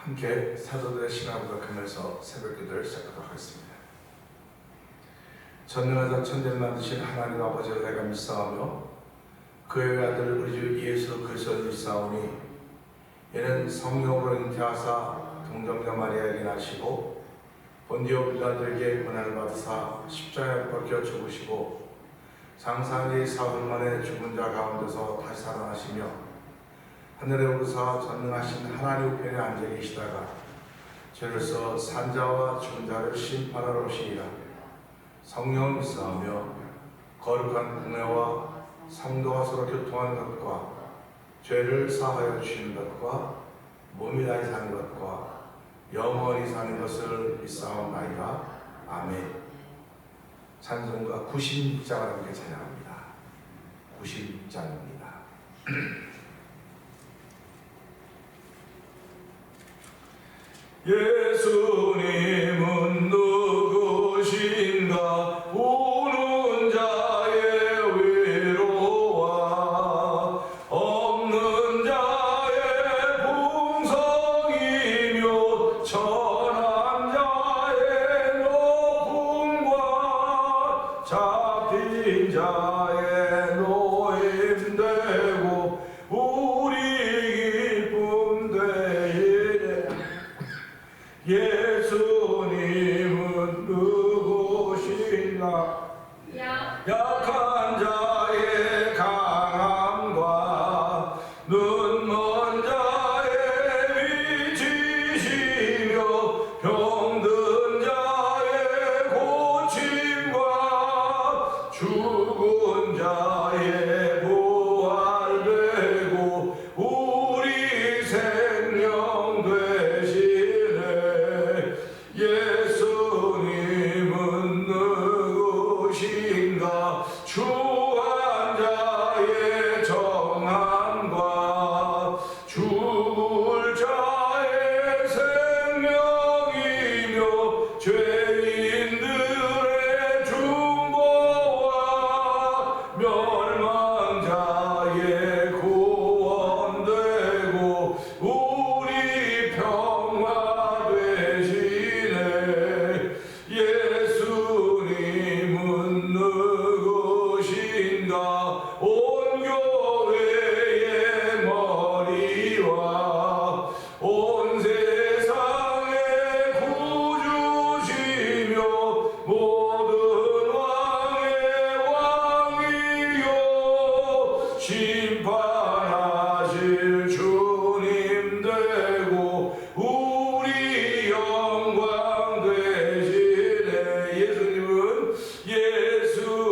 함께 사도들의 신앙을 고백하면서 새벽기도를 시작하도록 하겠습니다. 전능하사 천지를 만드신 하나님 아버지를 내가 믿사오며 그의 아들 우리 주 예수 그리스도를 믿사오니 이는 성령으로 잉태하사 동정녀 마리아에게 나시고 본디오 빌라도에게 고난을 받으사 십자가에 박혀 죽으시고 장사한 지 사흘 만에 죽은 자 가운데서 다시 살아나시며 하늘에 오르사 전능하신 하나님 우편에 앉아 계시다가 죄로서 산자와 죽은 자를 심판하러 오시리라. 성령을 믿사오며 거룩한 공회와 성도가 서로 교통하는 것과 죄를 사하여 주시는 것과 몸이 다시 사는 것과 영원히 사는 것을 믿사옵나이다. 아멘. 찬송가 96장을 함께 찬양합니다. 96장입니다. 예수님은 누구신가? 우는 자의 위로와 없는 자의 풍성이며 천한 자의 높음과 잡힌 자의 노임되고 우리 기쁨 되이래. 예수님은 누구신가? 약한 자의 강함과 눈먼 자의 위치시며 병든 자의 고침과 죽은 자의 부활되고 우리 생명 되시네. 예수님은 누구신가? 추한 자의 정함과 죽을 자의 생명이며 죄인들의 중보와 멸망자의 구원되고 우리 평화 되시네. 예수님은 누구신가? 온 교회의 머리와 온 세상의 구주시며 모든 왕의 왕이요 심판하실 주님 되고 우리 영광 되시네.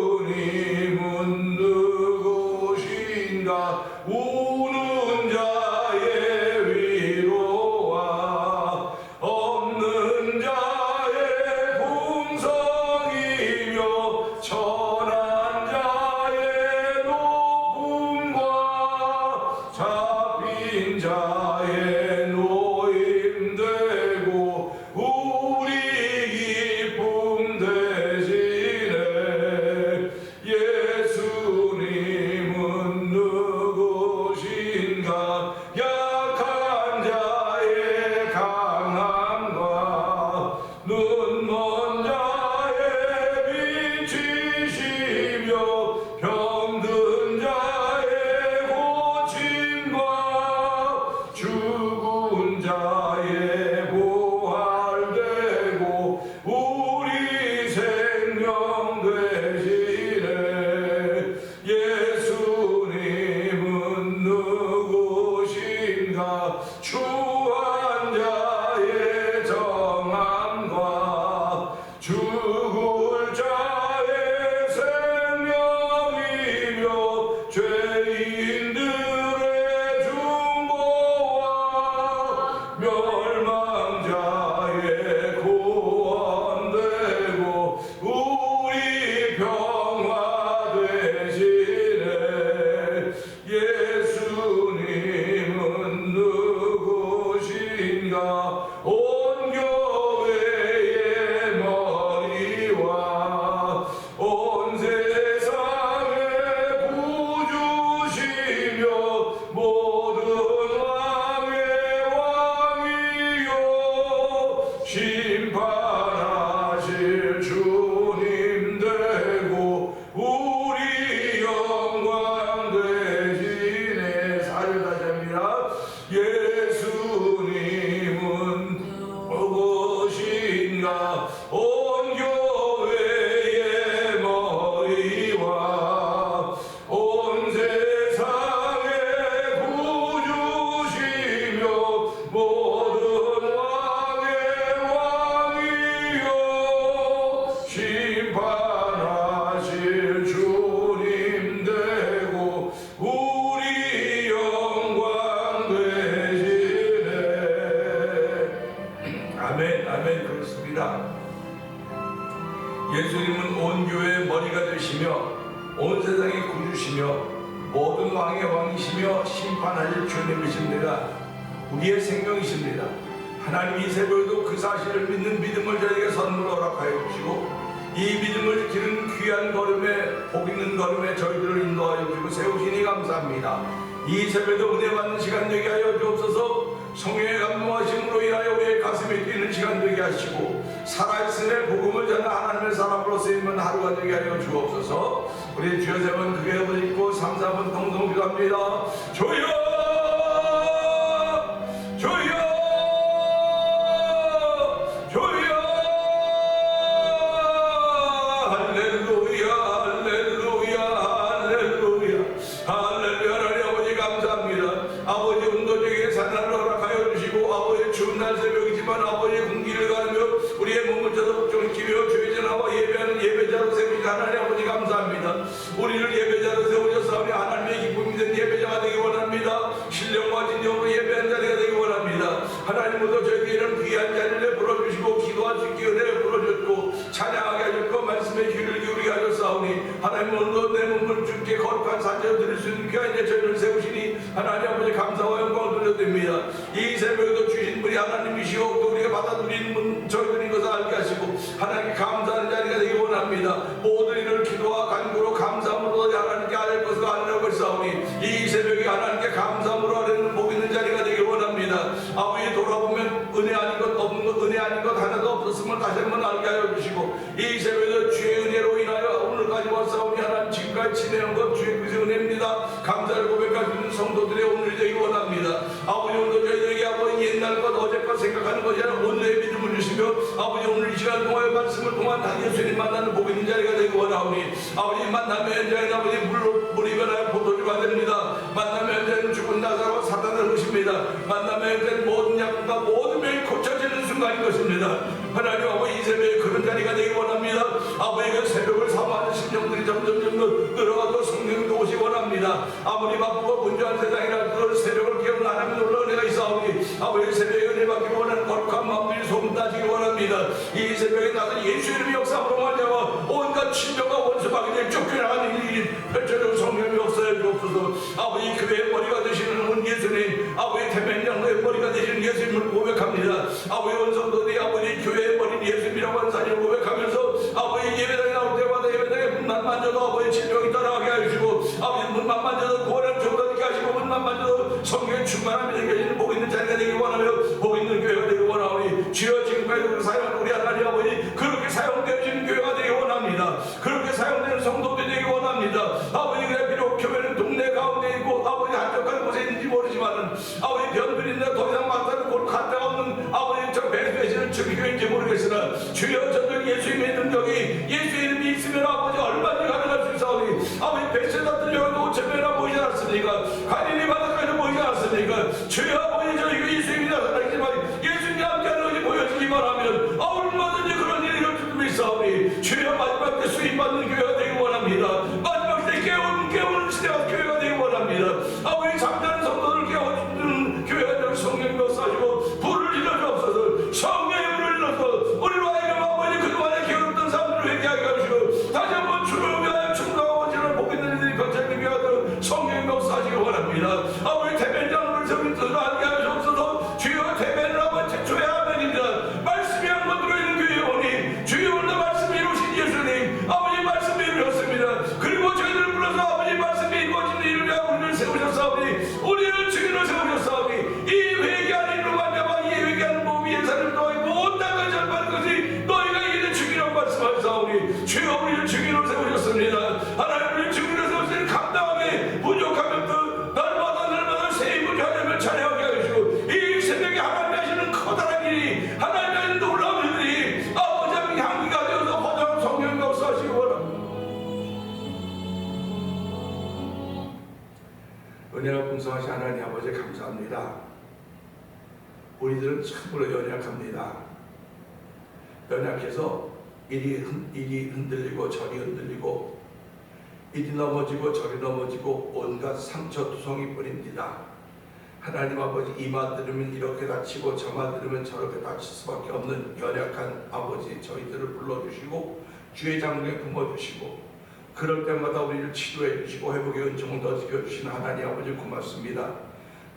예수님은 누구신가? 우는 자의 위로와 없는 자의 풍성이며 천한 자의 높음과 잡힌 자의 노임되고 우리 기쁨 되시네. 예수님은 누구신가? 약한 자의 강함과 눈먼 자의 빛이시며 병든 자의 고침과 죽은 자의 부활되고 우리 생명 되시네. 예수님은 누구신가? 추한 자의 정함과 죽을 자의 생명이며 죄인들의 중보와 멸망자의 구원되고 우리 평화 되시네. 예수님은 누구신가? 온 교회의 머리와 온 세상의 구주시며 모든 왕의 왕이요 아멘, 아멘. 그렇습니다. 예수님은 온 교회의 머리가 되시며 온 세상의 구주시며 모든 왕의 왕이시며 심판하실 주님이십니다. 우리의 생명이십니다. 하나님 이 새벽에도 그 사실을 믿는 믿음을 저에게 선물로 허락하여 주시고 이 믿음을 지키는 귀한 걸음에 복 있는 걸음에 저희들을 인도하여 주시고 세우시니 감사합니다. 이 새벽에도 은혜 받는 시간 되게 하여 주옵소서. 성령의 감동하심으로 인하여 우리의 가슴이 뛰는 시간 되게 하시고 살아있음의 복음을 전하 하나님의 사람으로 쓰이는 하루가 되게 하여 주옵소서. 우리 주여 세 번 크게 부르짖고 3, 4번 동동 기도합니다. 주여 주여 주여 할렐루야 할렐루야 할렐루야 할렐루야. 하나님 아버지 감사합니다. 아버지 온도적인 산을 허락하여 주시고 아버지 추운 날 새벽이지만 아버지 공기를 가르며 우리의 몸을 저독정시키며 주의 전하와 예배하는 예배자로 세우신 하나님 아버지 감사합니다. 우리를 예배자로 세우셨사오니 하나님의 기쁨이 된 예배자가 되기 원합니다. 신령과 진정으로 예배한 자리가 되기 원합니다. 하나님으로도 저에게 이런 귀한 자리를 베풀어주시고 기도할 수 있게 은혜를 풀어줬고 찬양하게 하셨고 말씀에 귀를 기울이게 하셨사오니 하나님 오늘도 내 몸을 주께 거룩한 산재로 드릴 수 있는 귀한 저희를 세우시니 하나님 아버지 감사와 영광을 돌려드립니다. 이 새벽에도 주신 분이 하나님이시오 또 우리가 받아들이는 분 저희들인 것을 알게 하시고 하나님께 감사하는 자리가 되기 원합니다. 모든 일을 기도와 간구로 감사함으로 하나님께 아뢰 것을 아뢰는 것이사오니 이 새벽에 하나님께 감사함으로 아뢰는 복 있는 자리가 되기 원합니다. 아버지 돌아보면 은혜 아닌 것 없는 것 은혜 아닌 것 하나도 없었음을 다시 한번 알게 하여 주시고 이 새벽에 주의 은혜로 인하여 오늘까지 왔사오니 하나님 지금까지 지내온 것 주의 그의 은혜입니다. 감사를 고백하시는 성도들의 오늘이 되기 원합니다. 아버지 오늘도 저희에게 아버지 옛날 것 어제 것 생각하는 것이 아니라 오늘의 믿음을 주시며 아버지 오늘 이 시간 동안의 말씀을 통한 다 예수님 만나는 복 있는 자리가 되기 원하오니 아버지 만남의 현장에 아버지 물이 변하여 포도주가 됩니다. 만남의 현장에는 죽은 나사로와 사단을 오십니다. 만남의 현장에는 모든 약과 모든 병이 고쳐지는 순간인 것입니다. 하나님 아버지 이 새벽에 그런 자리가 되기 원합니다. 아버지 그 새벽을 사모하는 심령들이 점점 늘어가도 성령도 오시기 원합니다. 아무리 바쁘고 분주한 세상이라 그 새벽을 깨우는 하나님의 놀라운 은혜가 있사오니 아버지 새벽에 은혜 받기 원하는 거룩한 마음들이 소문나시기 원합니다. 이 새벽에 나는 예수 이름의 역사로 말미암아 온갖 친정과 원수마귀들 쫓겨나가는 일이 펼쳐져 성령의 역사에 주옵소서. 아버지 교회의 머리가 되시는 온 예수님 아버지 태백양로의 머리가 되시는 예수님을 고백합니다. 아버지 원성도들이 아버지 교회의 머리는 예수님이라고 하는 사실을 고백하면서 아버지 예배당에 나올 때마다 예배당에 문만 만져도 아버지 질병이 떠나가게 하시고 아버지 문만 만져도 구원을 주어지게 하시고 문만 만져도 성령의 충만함이 되게 복 있는 자리가 되기 원하며 복 있는 교회가 되기 원하오니 주여 지금까지 사용 우리 하나님 아버지 그렇게 사용되어지는 교회가 되기 원합니다. 그렇게 사용되는 성도들이 되기 원합니다. 아버지 그래 비록 교회는 동네 가운데 있고 아버지 한적한 곳에 있는지 모르지만은 아버지 변들인데 더 이상 막다른 곳 갈 데가 없는 아버지 저 배수에서는 주교인지 모르겠으나 주여 저들 예수님의 능력이 예수 이름이 있으면 아버지 얼마나 가능할 수 있사오니 아버지 뱃세다 들려가도 5,000배나 보이지 않았습니까? 갈릴리 바닷가에서 보이지 않았습니까? 주여 아버지 저희가 예수님이 나타나지만 예수님이 함께하는 것이 보여지기만 하면 얼마든지 그런 일이 일어날 수 있사오니 주여 마지막 때 수임받는 교회가 되기 원합니다. 마지막 때 깨우는 시대가 교회가 되기 원합니다. 아버지 잠자는 성도를 깨워주는 교회가 되고 성령이 역사하시고 불을 일러주옵소서. 성령의 불을 일러서 우리로 하여금 아버지 그동안에 게으르던 사람들을 회개하게 하시고 다시 한번 주를 위하여 충성하고 지는 복 있는 일들이 거쳐지는 교회가 되고 성령이 역사하시기 원합니다. 아버지 대변장을 성인들을 알게 하시옵소서. 주여 대변을 한번 최초의 아멘입니다. 말씀이 한번 들어있는 교회에 오니 주여 오늘 말씀이 이루신 예수님 아버지 말씀이 이루었습니다. 그리고 저희들을 불러서 아버지 말씀이 이루어지는 일을 위하여 우리를 세우셨사오니 우리를 증인으로 세우셨사오니 이 회개하는 일로 말미암아 이 회개하는 몸이 예산을 너희 온 땅을 절반한 것이 너희가 이기는 증인이라고 말씀하셨사오니 주여 우리를 증인으로 세우셨습니다. 하나님 우리를 증인으로 세우시니 감당하게 부족하면 그 날마다 새 힘을 하나님을 찬양하게 하시고 이 새벽에 하나님 하시는 커다란 일이 하나님 하시는 놀라운 일들이 아버지 향기가 되어서 허다한 성령 역사하시기 원합니다. 은혜가 풍성하신 하나님 아버지 감사합니다. 우리들은 참으로 연약합니다. 연약해서 이리 흔들리고 저리 흔들리고 이리 넘어지고 저리 넘어지고 온갖 상처 투성이 뿐입니다. 하나님 아버지, 이만 들으면 이렇게 다치고 저만 들으면 저렇게 다칠 수밖에 없는 연약한 아버지 저희들을 불러주시고 주의 장중에 품어주시고 그럴 때마다 우리를 치료해 주시고 회복의 은총을 더 지켜주시는 하나님 아버지 고맙습니다.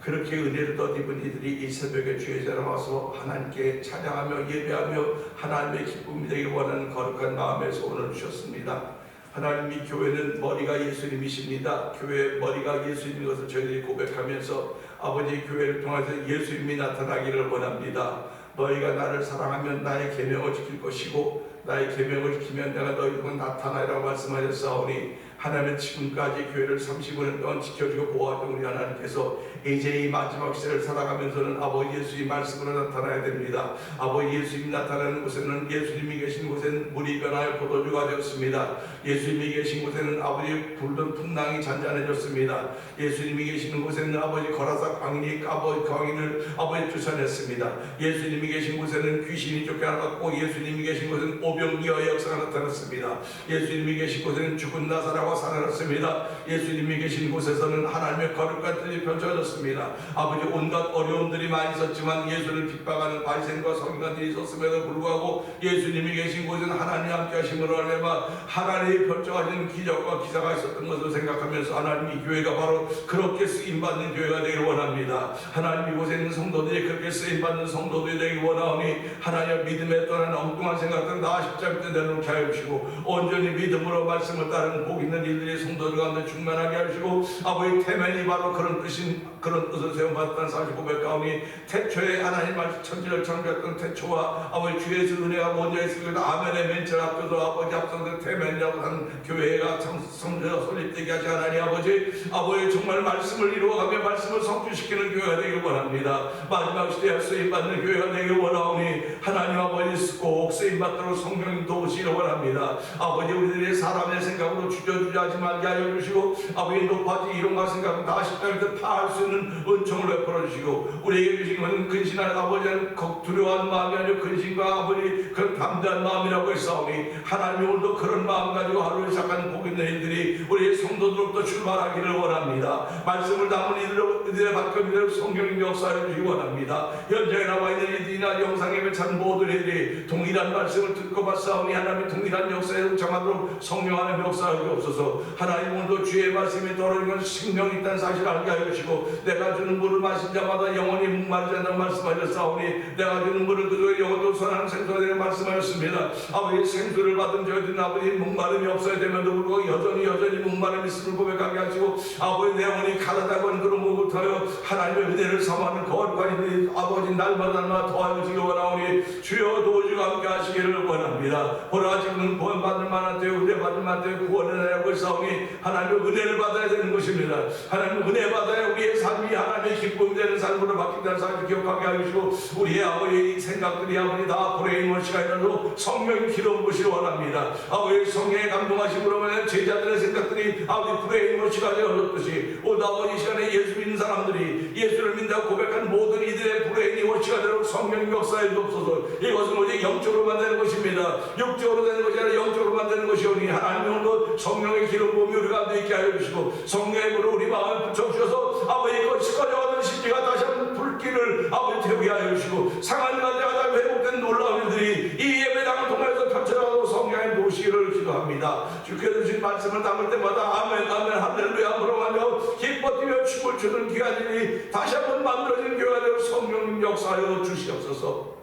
그렇게 은혜를 덧입은 이들이 이 새벽에 주의 자리에 와서 하나님께 찬양하며 예배하며 하나님의 기쁨이 되길 원하는 거룩한 마음에서 오늘 주셨습니다. 하나님, 이 교회는 머리가 예수님이십니다. 교회의 머리가 예수님인 것을 저희들이 고백하면서 아버지 교회를 통해서 예수님이 나타나기를 원합니다. 너희가 나를 사랑하면 나의 계명을 지킬 것이고 나의 계명을 지키면 내가 너희에게 나타나리라고 말씀하셨사오니 하나님은 지금까지 교회를 35년 동안 지켜주고 보호하던 우리 하나님께서 이제 이 마지막 시대를 살아가면서는 아버지 예수의 말씀으로 나타나야 됩니다. 아버지 예수님이 나타나는 곳에는 예수님이 계신 곳에는 물이 변하여 포도주가 되었습니다. 예수님이 계신 곳에는 아버지 불던 풍랑이 잔잔해졌습니다. 예수님이 계시는 곳에는 아버지 거라사 광인이 광인을 아버지 쫓아냈습니다. 예수님이 계신 곳에는 귀신이 쫓겨나갔고 예수님이 계신 곳에는 오병이어의 역사가 나타났습니다. 예수님이 계신 곳에는 죽은 나사로가 살아났습니다. 예수님이 계신 곳에서는 하나님의 거룩한 뜻이 펼쳐졌습니다. 아버지 온갖 어려움들이 많이 있었지만 예수를 핍박하는 바리새인과 서기관들이 있었음에도 불구하고 예수님이 계신 곳에는 하나님 함께 하심으로 하나님 하나님이 펼쳐가지는 기적과 기사가 있었던 것을 생각하면서 하나님 이 교회가 바로 그렇게 쓰임받는 교회가 되기를 원합니다. 하나님 이곳에 있는 성도들이 그렇게 쓰임받는 성도들이 되기를 원하오니 하나님 믿음에 떠난 엉뚱한 생각들은 다 십자가 밑에 내놓게 하여 주시고 온전히 믿음으로 말씀을 따르는 복 있는 일들이 성도들 가운데 충만하게 하시고 아버지 태면이 바로 그런 뜻을 세워봤다는 사실 고백하오니 태초에 하나님 말씀 천지를 창조했던 태초와 아버지 주의 은혜가 먼저 있으니까 아멘의 멘트를 앞서서 아버지 앞서서 태면이라고 하는 교회가 성도가 설립되게 하시 하나님 아버지 정말 말씀을 이루어가며 말씀을 성취시키는 교회가 되길 원합니다. 마지막 시대에 쓰임받는 교회가 되길 원하오니 하나님 아버지 꼭 쓰임받도록 성령님 도우시기를 원합니다. 아버지 우리들의 사람의 생각으로 주저주저하지 말게 하여 주시고 아버지 높아지 이론과 생각은 다 십자가에서 파할 수 있는 은총을 베풀어 주시고 우리에게 주신 것은 근신한 아버지는 두려워하는 마음이 아니라 근신과 아버지 그런 담대한 마음이라고 했사오니 하나님 오늘도 그런 마음 가지고 하루를 시작하는 복 있는 일들이 우리의 성도들로부터 출발하기를 원합니다. 말씀을 담은 이들의 바뀌는 성경의 역사를 주시기 원합니다. 현장에 나와 있는 이들이나 영상에 비찬 모든 이들이 동일한 말씀을 듣고 봤사오니 하나님의 동일한 역사에 동참하도록 성령 하나님 역사하게 없어서 하나님 오늘도 주의 말씀이 떨어지면 생명이 있다는 사실을 알게 하여 주시고 내가 주는 물을 마신 자마다 영원히 목마르지 않는다고 말씀하셨사오니 내가 주는 물을 그저 영원토록 선한 생수가 되는 말씀하셨습니다. 아버지 생수를 받은 저희들은 아버지 목마름이 없어야 되면도 불구하고 여전히 목마름이 있음을 고백하게 하시고 아버지 내 영혼이 가다다고 하는 그런 못하여 하나님의 은혜를 삼하는 거룩한 이들이 아버지 날마다 더하여 주기 원하오니 주여 도우시고 함께 하시기를 원합니다. 보라 지금은 구원받을 만한 때에 은혜 받을 만한 때에 구원을 하고 있사오니 하나님의 은혜를 받아야 되는 것입니다. 하나님의 은혜 받아야 우리의 삶이 하나님의 기쁨이 되는 삶으로 바뀐다는 사실을 기억하게 하시고 우리의 아버지의 생각들이 아버지 다 불의 힘을 시간이라도 성령의 기름 부시기 원합니다. 아버지 성령의 감동하심으로 말하면 제자들의 생각들이 아버지 불의 힘을 시간에 얻었듯이 오늘 아버지 시간에 예수 믿는 사람들이 예수를 믿는다고 고백한 모든 이들의 불의 힘을 시간으로 성령의 역사에 없어서 이것은 오직 영적으로 만드는 것입니다. 육적으로 되는 것이 아니라 영적으로 만드는 것이오니 하나님의 오늘도 성령의 기름 부음이 우리 가운데 있게 하여 주시고 성령의 불을 우리 마음에 붙여주셔서 아버지 그 꺼져가던 심지가 다시 한번 불길을 아버지 태우게 하여 주시고 상한 관자가 회복된 놀라운 일들이 이 예배당을 통해서 펼쳐나가고 성령의 도시를 기도합니다. 주께서 주신 말씀을 담을 때마다 아멘 할렐루야 물어가며 기뻐 뛰며 춤을 추는 기간이 다시 한번 만들어진 교회가 되고 성령님 역사하여 주시옵소서.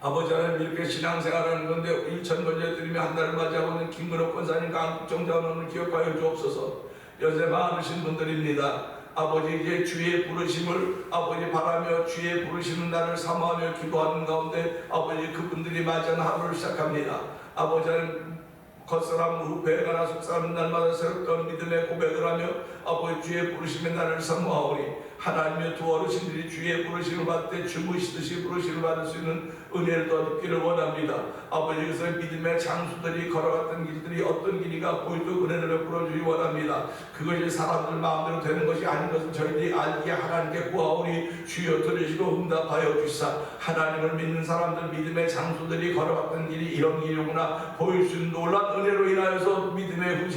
아버지 하나님 이렇게 신앙생활하는 건데 1천 번째 드리며 한 달을 맞이하고 있는 김근옥 권사님과 한국정자원을 기억하여 주옵소서. 요새 많으신 분들입니다. 아버지 이제 주의 부르심을 아버지 바라며 주의 부르시는 날을 사모하며 기도하는 가운데 아버지 그분들이 맞이하는 하루를 시작합니다. 아버지 하나님 겉사람 후배가나 속사람 날마다 새롭던 믿음의 고백을 하며 아버지 주의 부르심의 날을 사모하오니 하나님의 두 어르신들이 주의 부르심을 받을 때 주무시듯이 부르심을 받을 수 있는 은혜를 더 얻기를 원합니다. 아버지께서 믿음의 장수들이 걸어갔던 길들이 어떤 길이가 보이도록 은혜를 베풀어 주기 원합니다. 그것이 사람들 마음대로 되는 것이 아닌 것을 저희들이 알기에 하나님께 구하오니 주여 들으시고 응답하여 주시사 하나님을 믿는 사람들 믿음의 장수들이 걸어갔던 길이 이런 길이구나 보일 수 있는 놀라운 은혜로 인하여서 믿음의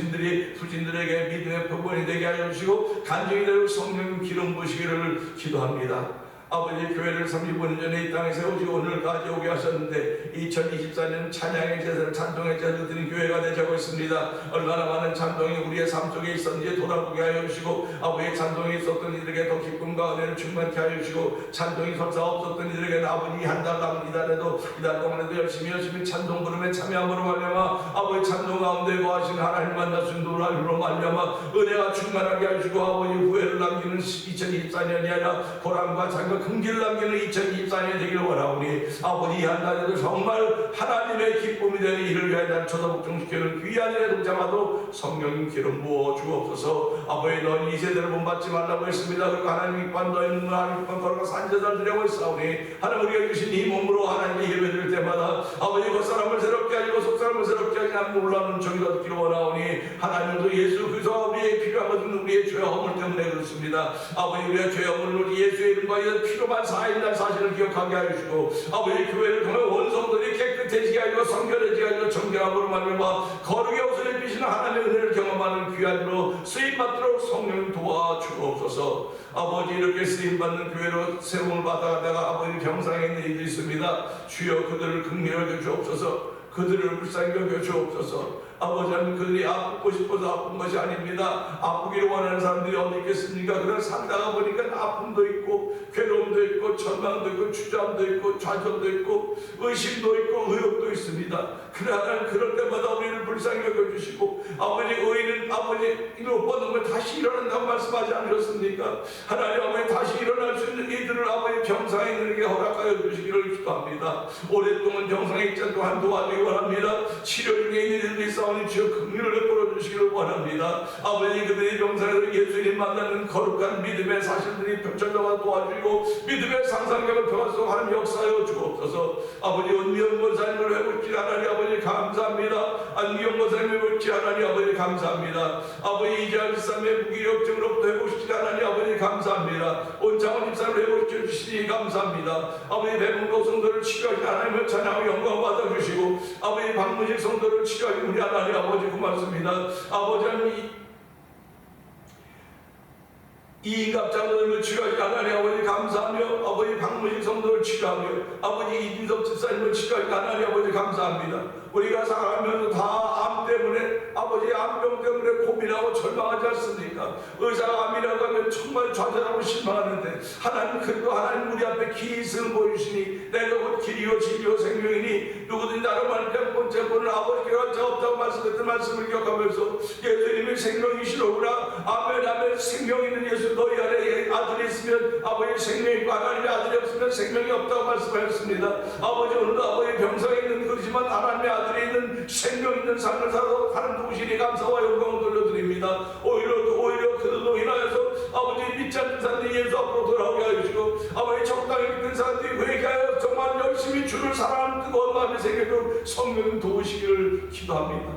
후신들에게 믿음의 표본이 되게 하여 주시고 간증이 되고 성령 기름 부시 도우시기를 기도합니다. 아버지, 교회를 35년 전에 이 땅에 세우시고 오늘까지 오게 하셨는데 2024년 찬양의 제사를, 찬송의 제사를 드린 교회가 되자고 있습니다. 얼마나 많은 찬송이 우리의 삶 속에 있었는지 돌아보게 하여 주시고, 아버지의 찬송이 있었던 이들에게 더 기쁨과 은혜를 충만케 하여 주시고, 찬송이 설사 없었던 이들에게는 아버지 한 달 남은 이달 동안에도 열심히 찬송 부름에 참여함으로 말미암아 아버지 찬송 가운데 거하시는 하나님 만나 순도를 알므로 말미암아 은혜가 충만하게 하시고, 아버지 후회를 남기는 2024년이 아니라 보람과 자격 긍기를 남기는 2024년이 되기를 원하오니, 아버지 이 한 달에도 정말 하나님의 기쁨이 되는 일을 위하여 난 초대복종시키는 귀한 일에 동참하도 성령님 기름 부어 주옵소서. 아버지, 넌 이 세대를 본받지 말라고 했습니다. 그리고 하나님 기뻐 너 있는 하나님 기뻐 걸어가 산제사를 드리고 있사오니, 하나님 우리가 주신 이 몸으로 하나님의 예배 드릴 때마다 아버지 겉사람을 새롭게 하시고 속사람을 새롭게 하시 난 몰라는 정의가 듣기를 원하오니, 하나님도 예수 그리스도가 우리의 필요한 것은 우리의 죄와 허물 때문에 그렇습니다. 아버지, 우리의 죄와 허물을 예수의 이름과 필요만 사인다는 사실을 기억하게 하시고, 아버지 교회를 통해 원성들이 깨끗해지게 하시고 성결해지게 하시고 정결함으로 말미암아 거룩의 옷을 입히시는 하나님의 은혜를 경험하는 귀한으로 쓰임받도록 성령 도와주옵소서. 아버지, 이렇게 쓰임받는 교회로 세움을 받아가다가 아버지 병상에 있는 이들이 있습니다. 주여 그들을 긍휼하게 주옵소서. 그들을 불쌍히 여겨 주옵소서. 아버지 하나님, 그들이 아프고 싶어서 아픈 것이 아닙니다. 아프기를 원하는 사람들이 어디 있겠습니까? 그런 살다가 보니까 아픔도 있고 괴로움도 있고 절망도 있고 주저함도 있고 좌절도 있고 의심도 있고 의욕도 있습니다. 그러나 그럴 때마다 우리를 불쌍히 여겨주시고, 아버지 의인은 아버지 이로 뻗으면 다시 일어난다고 말씀하지 않으셨습니까? 하나님, 아버지 다시 일어날 수 있는 이들을 아버지 병상에 있는 이에게 허락하여 주시기를 기도합니다. 오랫동안 병상에 있지 않도록 도와주기 원합니다. 치료 중에 있는 이들이 싸우니 주여 긍휼을 베풀어 주시기를 원합니다. 아버지, 그들이 병상에서 예수님 만나는 거룩한 믿음의 사실들이 펼쳐져가 도와주시고 믿음의 상상력을 펴가서 하나님 역사하여 주옵소서. 아버지, 은미영 권사님을 회복지 하나님 아버지 감사합니다. 안미영 권사님을 회복지 하나님 아버지 감사합니다. 아버지, 이재환 집사님의 무기력증으로부터 회복시키 하나님 아버지 감사합니다. 온창원 집사님을 회복시켜 주시니 감사합니다. 아버지, 배문도 성도를 치료하신 하나님을 찬양하고 영광 받아주시고, 아버지 박무식 성도를 치료하신 우리 하나님 아버지 고맙습니다. 아버지, 하나님 이인갑장로님을 치료하신 하나님 아버지 감사하며, 아버지 박무식 성도를 치료하며, 아버지 이진섭 집사님을 치료하신 하나님 아버지 감사합니다. 우리가 살아가면서 다 암 때문에, 아버지 암병 때문에 고민하고 절망하지 않습니까? 의사가 암이라고 하면 정말 좌절하고 실망하는데, 하나님 그래도 하나님 우리 앞에 기승을 보여주시니 내가 곧 길이요 진리요 생명이니 누구든지 나를 만날 번째 번을 아버지께 가차 없다고 말씀했던 말씀을 기억하면서, 예수님이 생명이시로구나. 아멘 아멘. 생명 있는 예수, 너희 안에 아들이 있으면 아버지 생명이 있고 하나님의 아들이 없으면 생명이 없다고 말씀하셨습니다. 아버지, 오늘도 아버지 병상에 있는 그렇지만 하나님의 아들이 있는 생명 있는 삶을 살아서 하는 도시니 감사와 영광을 돌려드립니다. 오히려 그들로 인하여서 아버지 믿지 않는 사람들이 예수 앞으로 돌아오게 하시고, 아버지 적당히 믿는 사람들이 회개하여 정말 열심히 주를 사랑하는 뜨거운 마음이 생기도록 성령 도우시기를 기도합니다.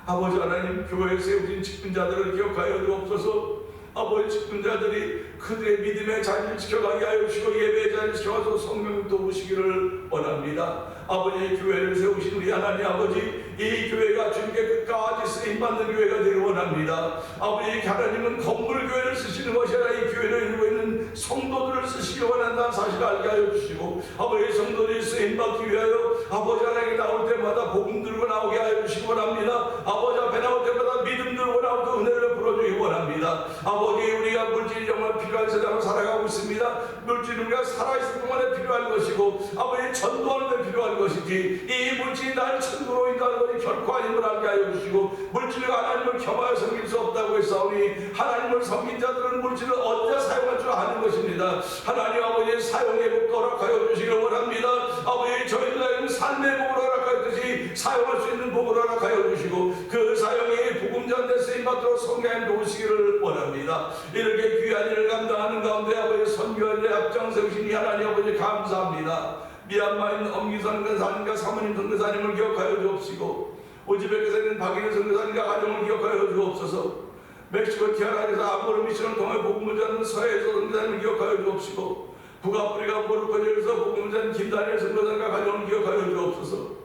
아버지 하나님, 교회에 세우신 직분자들을 기억하여 주옵소서. 아버지, 직분자들이 그들의 믿음의 자리를 지켜가게 하여 주시고 예배의 자리를 지켜가서 성령 도우시기를 원합니다. 아버지, 교회를 세우신 우리 하나님 아버지, 이 교회가 주님께 끝까지 쓰임받는 교회가 되기를 원합니다. 아버지, 하나님은 건물 교회를 쓰시는 것이 아니라 이 교회를 이루고 있는 성도들을 쓰시기 원한다는 사실을 알게 하여 주시고, 아버지 성도들이 쓰임받기 위하여 아버지 하나님께 나올 때마다 복음 들고 나오게 하여 주시기 원합니다. 아버지 앞에 나올 때마다 믿음 들고 나오고 은혜를 풀어주기 원합니다. 아버지, 우리가 물질이 정말 필요한 세상을 살아가고 있습니다. 물질은 우리가 살아있을 동안에 필요한 것이고, 아버지 전도하는 데 필요한 것이지, 이 물질이 나를 천국으로 인도하는 것이 결코 아님을 알게 하여 주시고, 물질과 하나님을 겸하여 섬길 수 없다고 했사오니 하나님을 섬긴 자들은 물질을 언제 사용할 줄 아는 것입니다. 하나님 아버지, 사용의 복도 허락하여 주시기를 원합니다. 아버지, 저희들에게 삶의 복을 허락하였듯이 사용할 수 있는 복을 허락하여 주시고, 그 사용이 복음전대 쓰임받도록 성령님 도우시기를 원합니다. 이렇게 귀한 일을 감당하는 가운데 아버지 선교하는데 앞장서신 하나님 아버지 감사합니다. 미얀마에 있는 엄기선 선교사님과 사모님 선교사님을 기억하여 주옵시고, 우즈베크에 있는 박인우 선교사님과 가정을 기억하여 주옵소서. 멕시코 티아라에서 아모르 미션을 통해 복음을 전하는 서해에서 선교사님을 기억하여 주옵시고, 북아프리카 모로코에서 복음을 전하는 김다니엘 선교사님과 가정을 기억하여 주옵소서.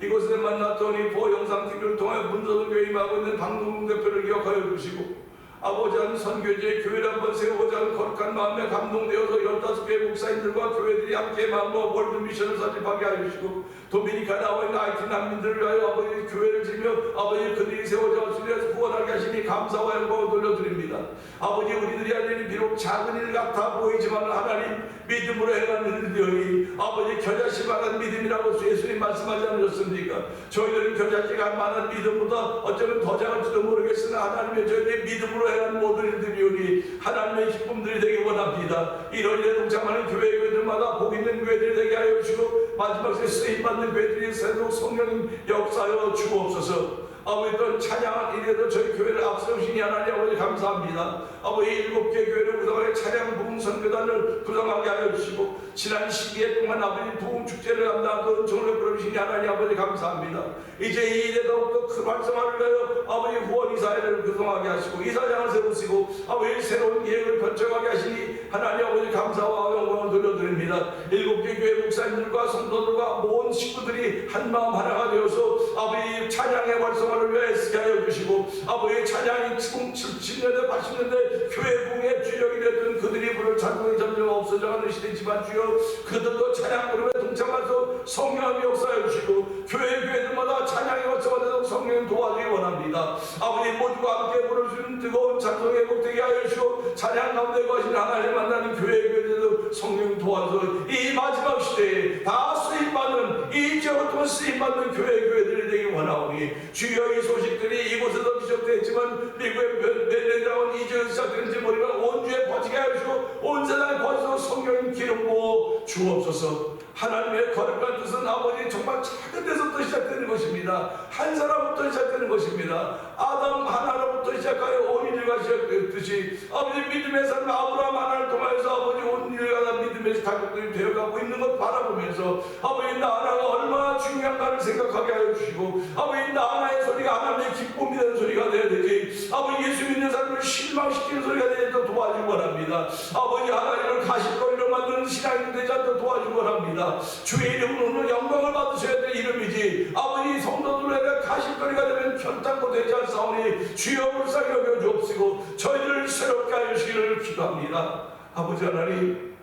이곳에 만났더니 보영상TV를 통해 문서선교에 임하고 있는 방송국 대표를 기억하여 주시고, 아버지 하는 선교지에 교회를 한번 세우고자 하는 거룩한 마음에 감동되어서 15개의 목사님들과 교회들이 함께 마음으로 월드 미션을 사집하게 하시고 도미니카 나와 있는 하이티 난민들을 위하여 아버지 교회를 지며 아버지 그들이 세워져 주님께서 구원하게 하시니 감사와 영광을 돌려드립니다. 아버지 우리들이 할 일이 비록 작은 일 같아 보이지만 하나님 믿음으로 행하는 일이오니 아버지 겨자씨만한 믿음이라고 예수님 말씀하지 않으셨습니까? 저희들은 겨자씨가 많은 믿음보다 어쩌면 더 작을지도 모르겠으나 하나님의 저희들의 믿음으로 행한 모든 일들이오니 하나님의 기쁨들이 되기 원합니다. 이런 일에 동참하는 교회들마다 복 있는 교회들이 되게 하여 주시고 마지막에 쓰임받는 교회들이 새로 성령 역사하여 주옵소서. 아버지 또 찬양한 일에도 저희 교회를 앞세우시니 하나님 아버지 감사합니다. 아버지 7개 교회를 구성하여 찬양 부흥 선교단을 구성하게 하여 주시고 지난 시기에 동안 아버지 부흥 축제를 감당하던 정을 부르시니 하나님 아버지 감사합니다. 이제 이 일에 더욱더 큰 활성화를 위하여 아버지 후원 이사회를 구성하게 하시고 이사장을 세우시고 아버지 새로운 계획을 펼쳐가게 하시니 하나님 아버지 감사와 영광을 돌려드립니다. 7개 교회 목사님들과 성도들과 모든 식구들이 한마음 하나가 되어서 아버지 찬양의 활성화 를 위해 쓰게 하여 주시고 아버지의 찬양이 70년대 80년대 교회 부흥의 주력이 됐던 그들이 부를 찬송이 점점 없어져가는 시대지만 주여 그들도 찬양 부름에 동참해서 성령의 역사해 주시고 교회들마다 찬양의 역사가 성령 도와주기 원합니다. 아버지 모두가 함께 부를 수 있는 뜨거운 찬송의 복되게 하여 주시고 찬양 가운데 거하신 하나님 만나는 교회들도 성령 도와서 이 마지막 시대에 다 쓰임받는 이 지역을 통해 쓰임받는 교회들이 되기 원하오니 주여 이 소식들이 이곳에서 시작됐지만 미국의 멜랜드라운 이주에서 시작되는지 모르지만 온 주에 퍼지게 하시고 온 세상에 퍼져서 성령 기름 부어 주옵소서. 하나님의 거룩한 뜻은 아버지 정말 작은 데서부터 시작되는 것입니다. 한 사람부터 시작되는 것입니다. 아담 하나로부터 시작하여 온 인류가 시작됐듯이 아버지 믿음의 삶 아브라함 하나를 통하여서 아버지 온 인류가 믿음의 가족들이 되어가고 있는 것 바라보면서 아버지 나 하나가 얼마나 중요한가를 생각하게 하여 주시고 아버지 나 하나의 소리가 하나님의 기쁨이 되는 소리가 되어야 되지 아버지 예수 믿는 사람을 실망시키는 소리가 되도록 도와주기 원합니다. 아버지 하나님을 가십거리로 만드는 신앙이 되지 않도록 도와주기 원합니다. 주의 이름으로 영광을 받으셔야 될 이름이지 아버지 성도들에 대한 가십거리가 되면 결단코 되지 않사오니 주여 불쌍히 여겨 주옵시고 저희를 새롭게 하여 주시기를 기도합니다. 아버지 하나님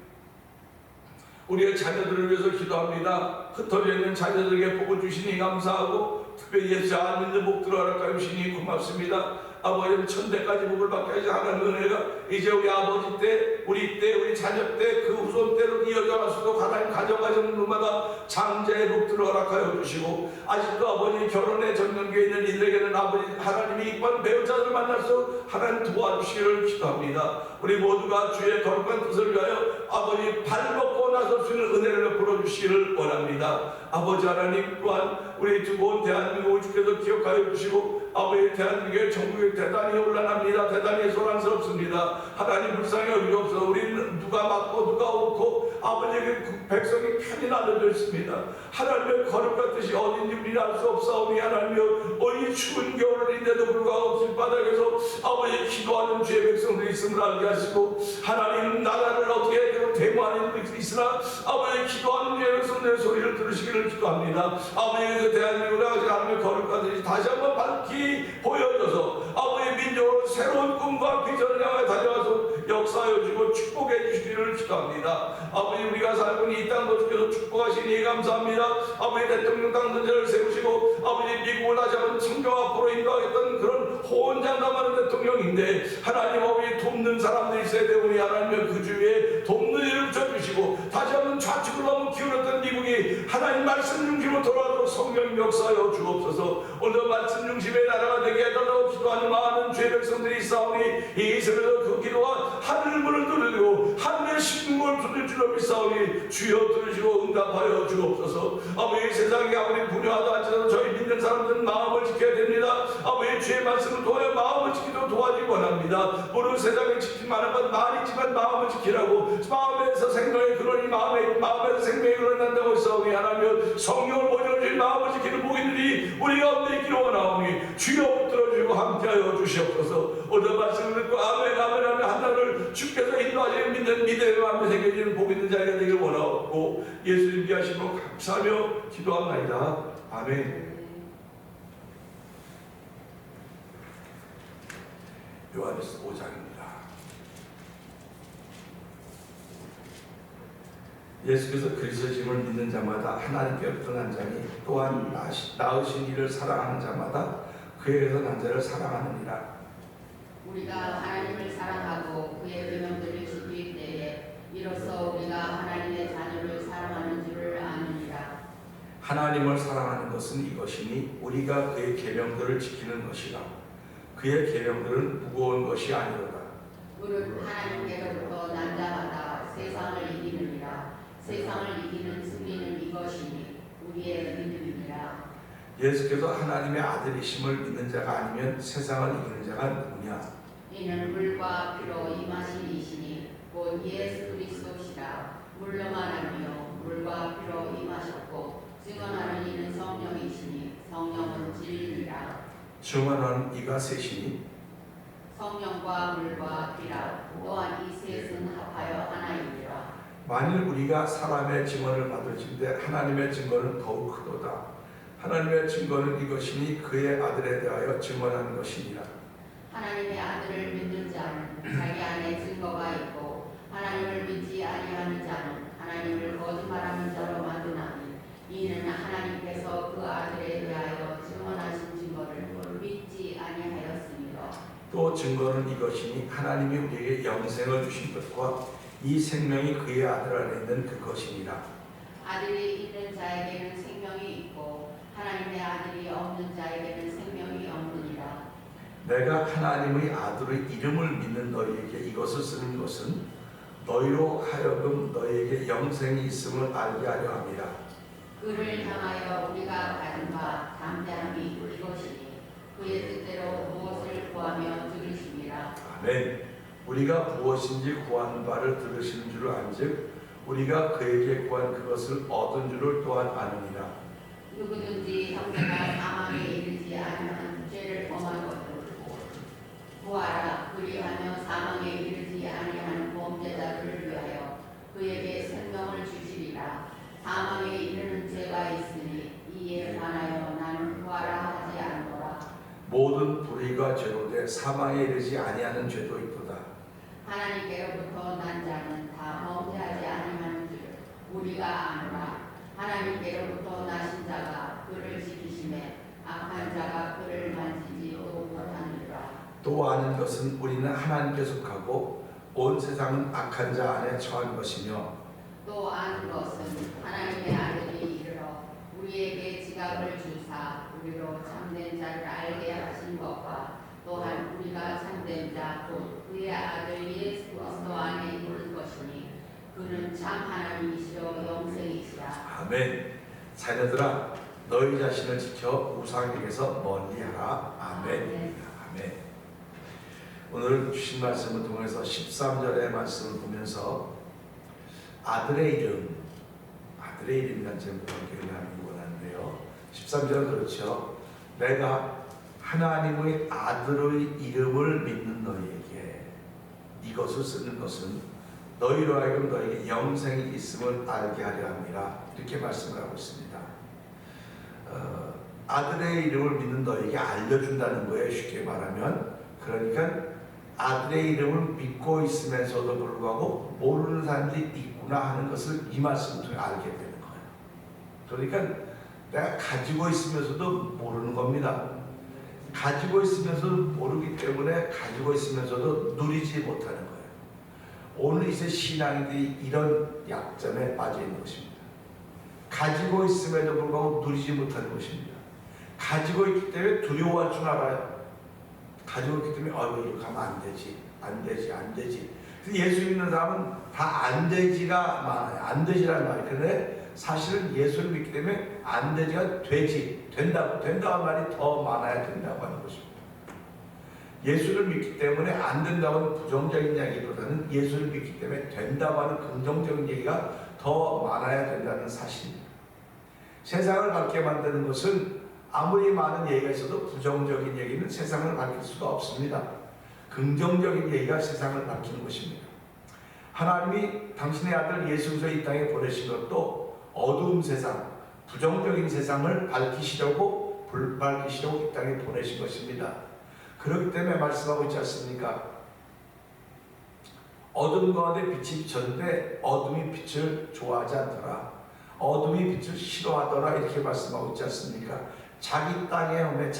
우리의 자녀들을 위해서 기도합니다. 흩어져 있는 자녀들에게 복을 주시니 감사하고 특별히 예수 안 믿는 복들을 허락하여 주시니 고맙습니다. 아버지는 천대까지 복을 받게 하시 하나님의 은혜가 이제 우리 아버지 때, 우리 자녀 때, 그 후손 때로 이어져 갈수록 하나님 가져가시는 분마다 장자의 복들을 허락하여 주시고 아직도 아버지 결혼에 전념기에 있는 이들에게는 아버지 하나님이 이번 배우자들을 만나서 하나님 도와주시기를 기도합니다. 우리 모두가 주의 거룩한 뜻을 위하여 아버지 발벗고 나설 수 있는 은혜를 베풀어 주시기를 원합니다. 아버지 하나님 또한 우리 두고온 대한민국을 주께서 기억하여 주시고 아버지 대한민국의 전국에 대단히 혼란합니다. 대단히 소란스럽습니다. 하나님 불쌍히 여기옵소서. 우리는 누가 맞고 누가 옳고 아버지에게 백성이 편히 나눠져 있습니다. 하나님의 거룩한 뜻이 어딘지 우리는 알 수 없사오니 하나님여 이 추운 겨울인데도 불구하고 길바닥에서 아버지 기도하는 주의 백성들이 있음을 알게 하시고 하나님 나라를 어떻게 대모하는 분이 있으나 아버지 기도하는 주의 백성들의 소리를 들으시기를 기도합니다. 아버지 대한민국을 하나님의 거룩한 뜻이 다시 한번 밝히 보여줘서 아버지 민족으로 새로운 꿈과 비전을 향해 달려와서 역사하여 주고 축복해 주시기를 기도합니다. 아버지 우리가 살고 있는 이 땅도 주께서 축복하시니 감사합니다. 아버지 대통령 당선자를 세우시고 아버지 미국을 다시 한번 청정 앞으로 인도하겠다는 그런 호언장담하는 대통령인데 하나님 아버지 돕는 사람들이 있어야 되오니 하나님 그 주위에 돕는 일을 붙여주시고 다시 한번 좌측으로 너무 기울었던 미국이 하나님 말씀 중심으로 돌아가도록 성령 역사하여 주옵소서. 오늘 말씀 중심의 나라가 되게 해달라고 기도하는 많은 죄 백성들이 있사오니 이 새벽에 그 기도가 하늘 문을 두드리고 하늘의 신문을 두드릴 줄로 믿사오니 주여 들으시고 응답하여 주옵소서. 아버지 세상에 아무리 분유하다 할지라도 저희 믿는 사람들은 마음을 지켜야 됩니다. 아버지 주의 말씀을 통하여 마음을 지키도록 도와주기 원합니다. 물론 세상에 지킬 만한 건 말이지만 마음을 지키라고 마음에서 생명의 근원이 마음에서 생명의 근원이 난다고 했사오니 하나님 성령을 보여주신 마음을 지키는 복인들이 우리 가운데 있기를 원하오니 주여 들어주시고 함께하여 주시옵소서. 오늘 말씀을 듣고 아멘 아멘 하면 하나를 주께서 인도하시는 믿는 믿음의 마음에 새겨지는 복 있는 자리가 되기를 원하옵고 예수님께 하시고 감사하며 기도합니다. 아멘. 요한일서 5장입니다. 예수께서 그리스도심을 믿는 자마다 하나님께로부터 난 자니 또한 낳으신 이를 사랑하는 자마다 그에게서 난 자를 사랑하느니라. 우리가 하나님을 사랑하고 그의 계명들을 지킬 때에 이로써 우리가 하나님의 자녀를 사랑하는 줄을 아느니라. 하나님을 사랑하는 것은 이것이니 우리가 그의 계명들을 지키는 것이라. 그의 계명들은 무거운 것이 아니로다. 무릇 하나님께로부터 난 자마다 세상을 이기느니라. 세상을 이기는 승리는 이것이니 우리의 믿음이니라. 예수께서 하나님의 아들이심을 믿는 자가 아니면 세상을 이기는 자가 누구냐? 이는 물과 피로 임하신 이시니 곧 예수 그리스도시라. 물로만 아니요 물과 피로 임하셨고 증언하는 이는 성령이시니 성령은 진리니라. 증언하는 이가 셋이니 성령과 물과 피라. 또한 이 셋은 합하여 하나이니라. 만일 우리가 사람의 증언을 받을진대 하나님의 증거는 더욱 크도다. 하나님의 증거는 이것이니 그의 아들에 대하여 증언하는 것이니라. 하나님의 아들을 믿는 자는 자기 안에 증거가 있고 하나님을 믿지 아니하는 자는 하나님을 거짓말하는 자로 만드나니 이는 하나님께서 그 아들에 대하여 증언하신 증거를 믿지 아니하였습니다. 또 증거는 이것이니 하나님이 우리에게 영생을 주신 것과 이 생명이 그의 아들 안에 있는 그것이니라. 아들이 있는 자에게는 생명이 있고 하나님의 아들이 없는 자에게는 생명이 없느니라. 내가 하나님의 아들의 이름을 믿는 너희에게 이것을 쓰는 것은 너희로 하여금 너희에게 영생이 있음을 알게 하려 함이라. 그를 향하여 우리가 가진 바 담대함이 이것이니 그의 뜻대로 무엇을 구하며 들으심이라. 아멘. 우리가 무엇인지 구하는 바를 들으시는 줄을 안즉 우리가 그에게 구한 그것을 얻은 줄을 또한 아느니라. 누구든지 형제가 사망에 이르지 아니하는 죄를 범한 것을 구하라. 그리하며 사망에 이르지 아니하는 범죄자들을 위하여 그에게 생명을 주시리라. 사망에 이르는 죄가 있으니 이에 관하여 나는 구하라 하지 않노라. 모든 불의가 죄로 돼 사망에 이르지 아니하는 죄도 있도다. 하나님께로부터 난 자는 다 범죄하지 아니하는 줄 우리가 아노라. 하나님께로부터 나신 자가 그를 지키심에 악한 자가 그를 만지지도 못하느니라. 또 아는 것은 우리는 하나님께 속하고 온 세상은 악한 자 안에 처한 것이며 또 아는 것은 하나님의 아들이 이르러 우리에게 지각을 주사 우리로 참된 자를 알게 하신 것과 또한 우리가 참된 자 곧 그의 아들 예수 그리스도 안에 있는 것이니 그는 참 하나님이시요 영생이시라. 아멘. 자녀들아 너희 자신을 지켜 우상에게서 멀리하라. 아멘. 아멘. 오늘 주신 말씀을 통해서 13절의 말씀을 보면서 아들의 이름이란 제목으로 기억을 하기 원하는데요. 13절은 그렇죠. 내가 하나님의 아들의 이름을 믿는 너희에게 이것을 쓰는 것은 너희로 하여금 너희에게 영생이 있음을 알게 하려 함이라. 이렇게 말씀을 하고 있습니다. 아들의 이름을 믿는 너희에게 알려준다는 거예요. 쉽게 말하면. 그러니까 아들의 이름을 믿고 있으면서도 불구하고 모르는 사람들이 있구나 하는 것을 이 말씀을 통해 알게 되는 거예요. 그러니까 내가 가지고 있으면서도 모르는 겁니다. 가지고 있으면서도 모르기 때문에 가지고 있으면서도 누리지 못하는 거예요. 오늘 이제 신앙인들이 이런 약점에 빠져 있는 것입니다. 가지고 있음에도 불구하고 누리지 못하는 것입니다. 가지고 있기 때문에 두려워할 줄 알아요. 가지고 있기 때문에 이렇게 하면 안 되지. 예수 믿는 사람은 다 안 되지가 많아요. 안 되지라는 말이. 그런데 사실은 예수를 믿기 때문에 안 되지가 된다고 말이 더 많아야 된다고 하는 것입니다. 예수를 믿기 때문에 안 된다고는 부정적인 이야기보다는 예수를 믿기 때문에 된다고 하는 긍정적인 얘기가 더 많아야 된다는 사실입니다. 세상을 밝게 만드는 것은 아무리 많은 얘기가 있어도 부정적인 얘기는 세상을 밝힐 수가 없습니다. 긍정적인 얘기가 세상을 밝히는 것입니다. 하나님이 당신의 아들 예수 그리스도를 이 땅에 보내신 것도 어두운 세상, 부정적인 세상을 밝히시려고 이 땅에 보내신 것입니다. 그렇기 때문에 말씀하고 있지 않습니까? 어둠 가운데 빛이 비쳤는데 어둠이 빛을 좋아하지 않더라. 어둠이 빛을 싫어하더라. 이렇게 말씀하고 있지 않습니까? 자기 땅에 오면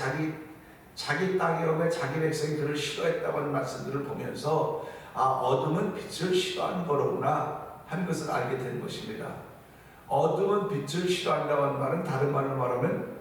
자기 땅에 오면 자기 백성이 그를 싫어했다고 하는 말씀들을 보면서 어둠은 빛을 싫어하는 거로구나 하는 것을 알게 된 것입니다. 어둠은 빛을 싫어한다고 하는 말은 다른 말로 말하면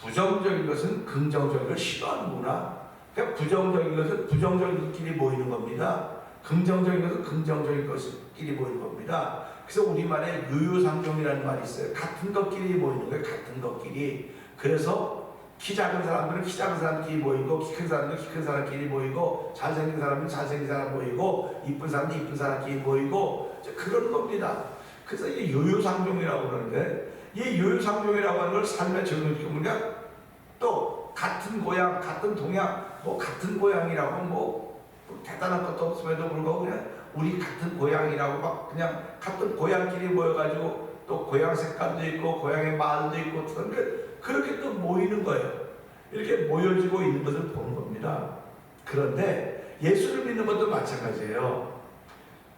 부정적인 것은 긍정적인 걸 싫어하는구나. 그러니까 부정적인 것은 부정적인 것끼리 모이는 겁니다. 긍정적인 것은 긍정적인 것끼리 모이는 겁니다. 그래서 우리말에 유유상종이라는 말이 있어요. 같은 것끼리 모이는 거예요. 같은 것끼리. 그래서 키 작은 사람들은 키 작은 사람끼리 모이고, 키 큰 사람들은 키 큰 사람끼리 모이고, 잘생긴 사람은 잘생긴 사람 모이고, 이쁜 사람은 이쁜 사람끼리 모이고, 그런 겁니다. 그래서 이게 유유상종이라고 그러는데, 이 유유상종이라고 하는 걸 삶에 적용시키면 또 같은 고향, 같은 동양, 뭐 같은 고향이라고 뭐 대단한 것도 없음에도 불구하고 그냥 우리 같은 고향이라고 막 그냥 같은 고향끼리 모여가지고 또 고향 색깔도 있고 고향의 말도 있고 그런데 그렇게 또 모이는 거예요. 이렇게 모여지고 있는 것을 보는 겁니다. 그런데 예수를 믿는 것도 마찬가지예요.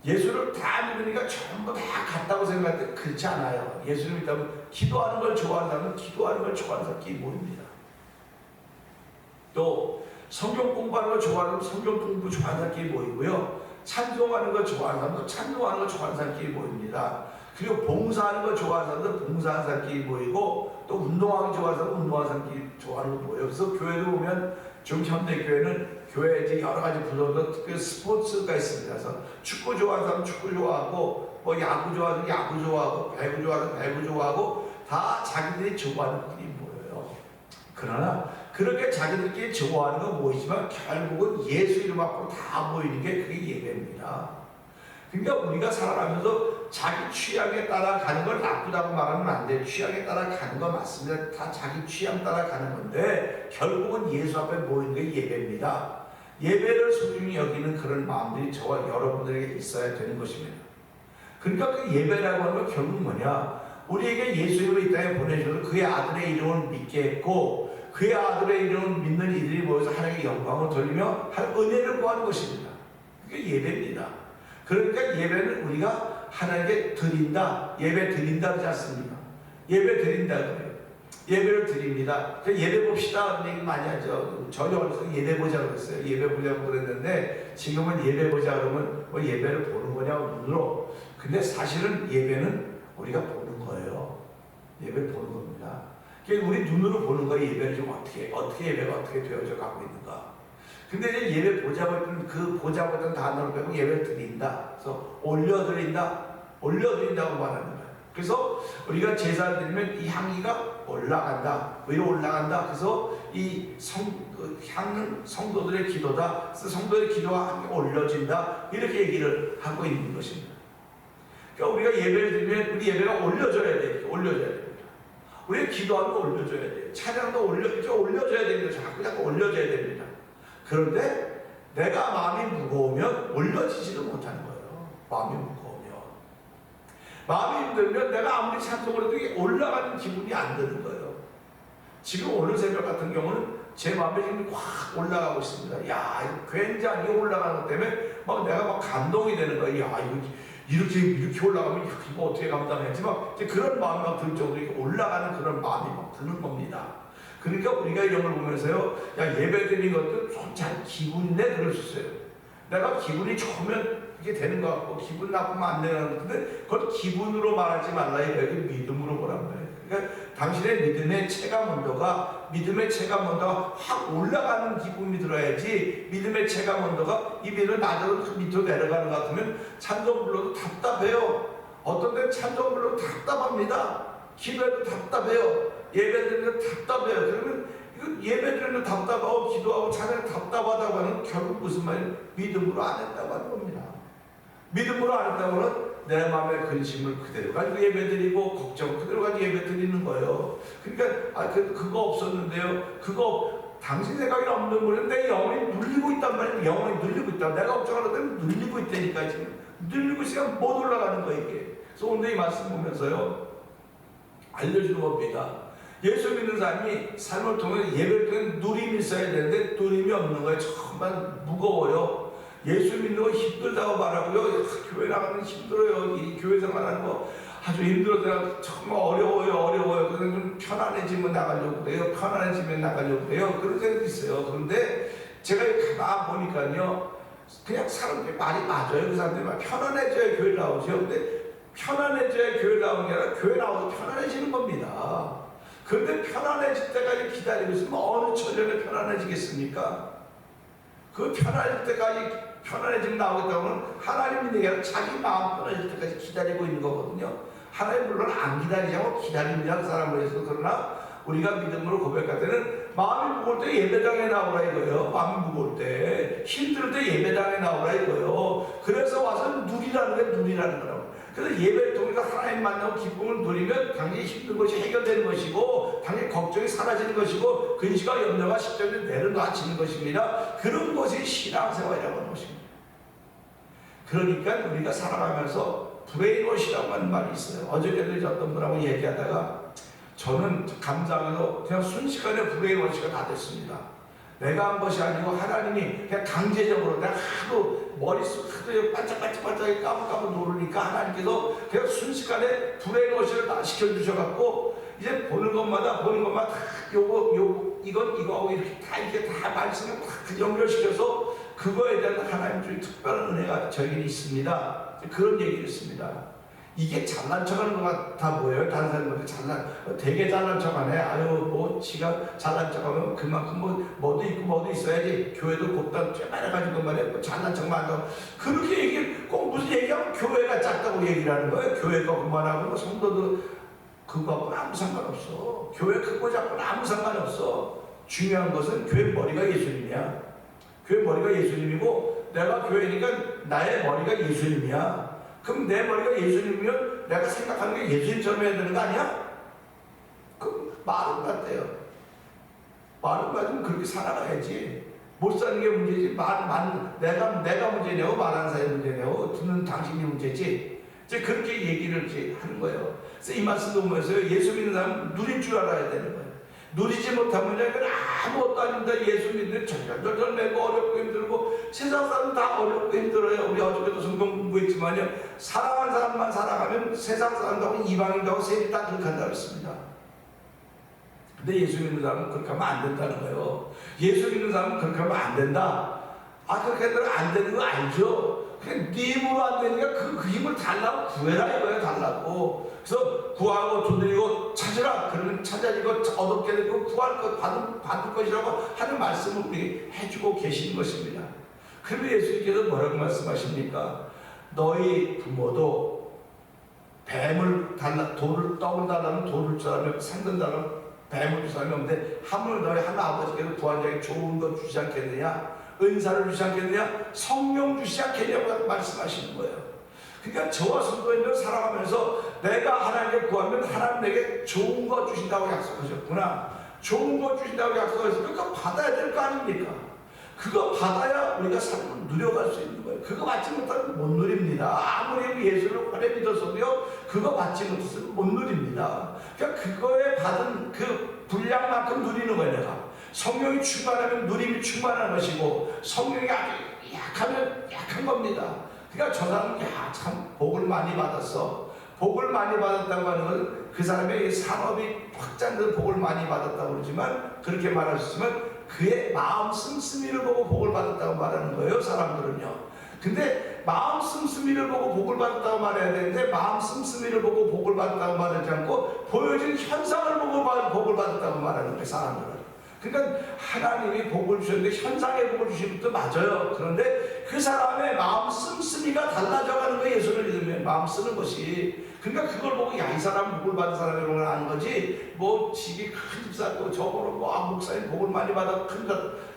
예수를 다 믿으니까 전부 다 같다고 생각할 때 그렇지 않아요. 예수를 믿다면 기도하는 걸 좋아하는 사람은 기도하는 걸 좋아하는 사람끼리 모입니다. 또 성경 공부하는 걸 좋아하는 사람은 성경 공부 좋아하는 사람끼리 모이고요. 찬송하는 걸 좋아하는 사람도 찬송하는 걸 좋아하는 사람끼리 모입니다. 그리고 봉사하는 걸 좋아하는 사람도 봉사하는 사람끼리 모이고 또 운동하기 좋아하는 사람은 운동하는 사람끼리 좋아하는 거 모여요. 그래서 교회도 보면 좀 현대교회는 교회에 이제 여러 가지 부서도 특별히 스포츠가 있습니다. 그래서 축구 좋아하는 사람은 축구 좋아하고 뭐 야구 좋아하는 야구 좋아하고 배구 좋아하는 배구 좋아하고 다 자기들이 좋아하는 것들이 모여요. 그러나 그렇게 자기들끼리 좋아하는 건 모이지만 결국은 예수 이름 앞으로 다 모이는 게 그게 예배입니다. 그러니까 우리가 살아가면서 자기 취향에 따라 가는 걸 나쁘다고 말하면 안 돼요. 취향에 따라 가는 거 맞습니다. 다 자기 취향 따라 가는 건데 결국은 예수 앞에 모이는 게 예배입니다. 예배를 소중히 여기는 그런 마음들이 저와 여러분들에게 있어야 되는 것입니다. 그러니까 그 예배라고 하는 건 결국 뭐냐? 우리에게 예수님을 이 땅에 보내셔서 그의 아들의 이름을 믿게 했고 그의 아들의 이름을 믿는 이들이 모여서 하나님의 영광을 돌리며 은혜를 구하는 것입니다. 그게 예배입니다. 그러니까 예배는 우리가 하나님께 드린다. 예배 드린다 그러지 않습니까? 예배 드린다 그래요. 예배를 드립니다. 예배 봅시다. 얘기 많이 하죠. 저희 어렸을 때 예배 보자고 그랬어요. 예배 보자고 그랬는데 지금은 예배 보자 그러면 뭐 예배를 보는 거냐고 눈으로. 근데 사실은 예배는 우리가 보는 거예요. 예배를 보는 겁니다. 우리 눈으로 보는 거예요. 예배를 좀 어떻게 예배가 어떻게 되어져 가고 있는가. 근데 이제 예배 보자고 했던 그 보자고 했던 단어를 배우고 예배를 드린다. 그래서 올려드린다고 말하는 거예요. 그래서 우리가 제사를 드리면 이 향기가 올라간다. 위로 올라간다. 그래서 이 향은 성도들의 기도다. 그래서 성도의 기도와 함께 올려진다. 이렇게 얘기를 하고 있는 것입니다. 그러니까 우리가 예배를 드리면 우리 예배가 올려져야 돼요. 올려져야 됩니다. 우리가 기도하는 거 올려줘야 돼요. 찬양도 올려줘야 됩니다. 자꾸 올려줘야 됩니다. 그런데 내가 마음이 무거우면 올려지지도 못하는 거예요. 마음이 무거우면. 마음이 힘들면 내가 아무리 찬송을 해도 이게 올라가는 기분이 안 드는 거예요. 지금 오늘 새벽 같은 경우는 제 마음에 지금 확 올라가고 있습니다. 야, 이거 굉장히 올라가는 것 때문에 막 내가 막 감동이 되는 거예요. 야, 이렇게 올라가면 이거 어떻게 감당했지? 막 그런 마음이 막 들 정도로 이렇게 올라가는 그런 마음이 막 드는 겁니다. 그러니까 우리가 이런 걸 보면서요, 야, 예배 드리는 것도 참 기분인데 그럴 수 있어요. 내가 기분이 좋으면 이게 되는 것 같고, 기분 나쁘면 안 되는 것 같은데, 그걸 기분으로 말하지 말라, 이렇게 믿음으로 보란 말이에요. 그러니까 당신의 믿음의 체감 온도가 확 올라가는 기분이 들어야지, 믿음의 체감 온도가 이 밑으로 낮아서 밑으로 내려가는 것 같으면 찬송 불러도 답답해요. 어떤 때는 찬송 불러도 답답합니다. 기도해도 답답해요. 예배 드리는 답답해요. 그러면 이거 예배 드리는 답답하고 기도하고 찬양 답답하다고 하는 결국 무슨 말이에요? 믿음으로 안 했다고 하는 겁니다. 믿음으로 안 했다고 하는 내 마음의 근심을 그대로 가지고 예배 드리고 걱정 그대로 가지고 예배 드리는 거예요. 그러니까 그거 없었는데요. 그거 당신 생각이 없는 거는 내 영혼이 눌리고 있단 말이에요. 영혼이 눌리고 있다. 내가 걱정하는 데는 눌리고 있다니까 지금. 눌리고 있으면 못 올라가는 거예요 이게. 그래서 오늘 이 말씀 보면서요. 알려주는 겁니다. 예수 믿는 사람이 삶을 통해 예배를 통해 누림이 있어야 되는데 누림이 없는 거예요. 정말 무거워요. 예수 믿는 거 힘들다고 말하고요. 교회 나가면 힘들어요. 이 교회 생활하는 거 아주 힘들어서 정말 어려워요. 그래서 좀 편안해지면 나가려고 그래요. 편안해지면 나가려고 그래요. 그런 생각이 있어요. 그런데 제가 가만 보니까요. 그냥 사람들이 말이 맞아요. 그 사람들이 막 편안해져야 교회 나오죠. 근데 편안해져야 교회 나오는 게 아니라 교회 나오서 편안해지는 겁니다. 그런데 편안해질 때까지 기다리고 있으면 어느 처절에 편안해지겠습니까? 그 편안해질 때까지 편안해지면 나오겠다고 하면 하나님이 얘기하는 자기 마음 편안해질 때까지 기다리고 있는 거거든요. 하나님 물론 안 기다리자고 기다리는 사람을 해서 그러나 우리가 믿음으로 고백할 때는 마음이 무거울 때 예배당에 나오라 이거예요. 마음이 무거울 때 힘들 때 예배당에 나오라 이거예요. 그래서 와서 누리라는 거라고. 그래서 예배를 통해서 하나님 만나고 기쁨을 누리면 당연히 힘든 것이 해결되는 것이고 당연히 걱정이 사라지는 것이고 근심과 염려가 십자가에 내려놔지는 것입니다. 그런 것이 신앙생활이라고 하는 것입니다. 그러니까 우리가 살아가면서 브레인워시라고 하는 말이 있어요. 어저께도 어떤 분하고 얘기하다가 저는 감사하게도 그냥 순식간에 브레인워시가 다 됐습니다. 내가 한 것이 아니고 하나님이 그냥 강제적으로 내가 하도 머릿속 하도 반짝반짝반짝 까불까불 노르니까 하나님께서 그냥 순식간에 브레인워시를 다 시켜주셔갖고 이제 보는 것마다 요거 이거하고 이렇게 다 말씀을 다 연결시켜서 그거에 대한 하나님 중에 특별한 은혜가 저에게 있습니다. 그런 얘기를 했습니다. 이게 잘난 척하는 것 같아 보여요. 다른 사람들한테 되게 잘난 척하네. 아유 뭐 지가 잘난 척하면 그만큼 뭐도 있고 뭐도 있어야지. 교회도 곧다 쬐만해가지고 말이야. 뭐 잘난 척만 한다고 그렇게 꼭 무슨 얘기하면 교회가 작다고 얘기를 하는 거예요. 교회가 그만하고 뭐 성도도 그거하고는 아무 상관없어. 교회 크고 작고는 아무 상관없어. 중요한 것은 교회 머리가 예수님이야. 교회 머리가 예수님이고 내가 교회니까 나의 머리가 예수님이야. 그럼 내 머리가 예수님이면 내가 생각하는 게 예수님처럼 해야 되는 거 아니야? 그 말은 같대요. 말은 맞으면 그렇게 살아가야지. 못 사는 게 문제지. 내가 문제냐고 말하는 사람이 문제냐고 듣는 당신이 문제지. 이제 그렇게 얘기를 이제 하는 거예요. 그래서 이 말씀도 보면서 예수 믿는 사람은 누릴 줄 알아야 되는 거예요. 누리지 못하면 그건 아무것도 아닙니다. 예수 믿는 절절 매고 어렵고 힘들고 세상 사람은 다 어렵고 힘들어요. 우리 어저께도 성경 공부했지만요. 사랑하는 사람만 살아가면 세상 사람하고 이방인하고 세리 다 그렇게 한다고 했습니다. 근데 예수 믿는 사람은 그렇게 하면 안 된다는 거예요. 예수 믿는 사람은 그렇게 하면 안 된다. 그렇게 하면 안 되는 거 알죠? 그냥 네 힘으로 안 되니까 그 힘을 달라고 구해라 이거예요. 달라고. 그래서 구하고 두드리고 찾으라. 그러면 찾아지고 얻게 되고 구할 것 받을 것이라고 하는 말씀을 우리 해주고 계시는 것입니다. 그런데 예수님께서 뭐라고 말씀하십니까? 너희 부모도 떡을 달라면 돌을 줄 알면 상든 달라면 뱀을 줄 사람이 없는데 하물 너희 하나 아버지께서 구한 자에게 좋은 것 주지 않겠느냐? 은사를 주지 않겠느냐? 성령 주지 않겠냐고 말씀하시는 거예요. 그러니까 저와 성도님들 살아가면서 내가 하나님께 구하면 하나님 내게 좋은 거 주신다고 약속하셨구나. 좋은 거 주신다고 약속하셨으니까 그거 받아야 될 거 아닙니까? 그거 받아야 우리가 삶을 누려갈 수 있는 거예요. 그거 받지 못하면 못 누립니다. 아무리 예수를 오래 믿어서도요, 그거 받지 못해서는 못 누립니다. 그러니까 그거에 받은 그 분량만큼 누리는 거예요, 내가. 성령이 충만하면 누림이 충만한 것이고, 성령이 아주 약하면 약한 겁니다. 그러니까 저 사람은 참 복을 많이 받았어. 복을 많이 받았다고 하는 건 그 사람의 산업이 확장돼서 복을 많이 받았다고 그러지만, 그렇게 말하셨지만 그의 마음 씀씀이를 보고 복을 받았다고 말하는 거예요, 사람들은요. 근데 마음 씀씀이를 보고 복을 받았다고 말해야 되는데, 마음 씀씀이를 보고 복을 받았다고 말하지 않고 보여진 현상을 보고 복을 받았다고 말하는 거예요, 사람들은. 그러니까 하나님이 복을 주셨는데 현상의 복을 주신 것도 맞아요. 그런데 그 사람의 마음 씀씀이가 달라져가는 거예요. 예수를 믿으면 마음 쓰는 것이. 그러니까 그걸 보고 야, 이 사람 복을 받은 사람이라고 걸 아는 거지, 뭐 집이 큰 집 샀고 저거로 목사님 복을 많이 받아 큰 집,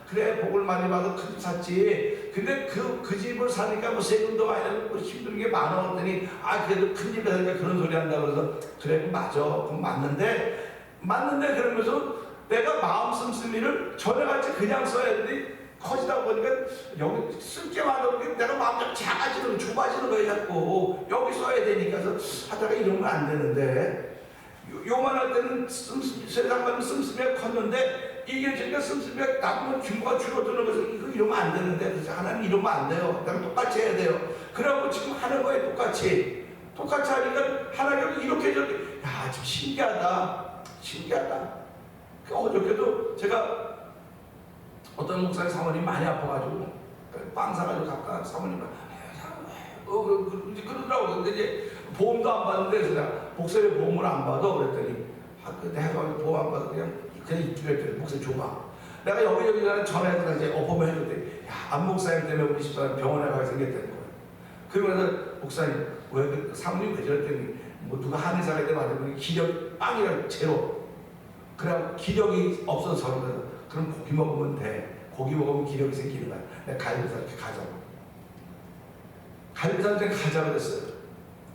그래 복을 많이 받아 큰 집 샀지. 근데 그 집을 사니까 뭐 세금도 많이 내고 힘든 게 많아. 그랬더니 그래도 큰 집에 사니까 그런 소리 한다 그래서 그래 맞아. 그럼 맞는데 그러면서 내가 마음 씀씀이를 전에같이 그냥 써야 되는데 커지다 보니까 여기 쓸 게 많아 보니까 내가 마음이 좁아지는 거예요. 자꾸 여기 써야 되니까 하다가 이러면 안 되는데, 요만할 때는 세상 가면 씀씀이가 컸는데 이게 지금 씀씀이가 나보면 규모가 줄어드는 것을 이거 이러면 안 되는데 그래서 하나님 이러면 안 돼요. 그냥 똑같이 해야 돼요. 그래갖고 지금 하는 거예요. 똑같이 하니까 하나님은 이렇게 저렇게 야 좀 신기하다. 어저께도 제가 어떤 목사님 사모님 많이 아파가지고 빵 사가지고 갔다 사모님 그러더라고. 근데 이제 보험도 안 받는데 그래서 내가 목사님 보험을 안 받아 그랬더니 내가 보험 안 받아 그냥 입주했더니 목사님 줘봐. 내가 여기저기 전화해서 이제 어포만 해줬더니 안 목사님 때문에 우리 집사람 병원에 가게 생겼다는 거예요. 그러면서 목사님 왜 사모님 왜 저랬더니 뭐 누가 한의사가 있다 말하더니 기력 빵이라 제로. 그래 기력이 없어서 저러면서 그럼 고기 먹으면 돼. 고기 먹으면 기력이 생기는 거야. 내가 갈비살 이렇게 가자고. 갈비살 때 가자 그랬어요.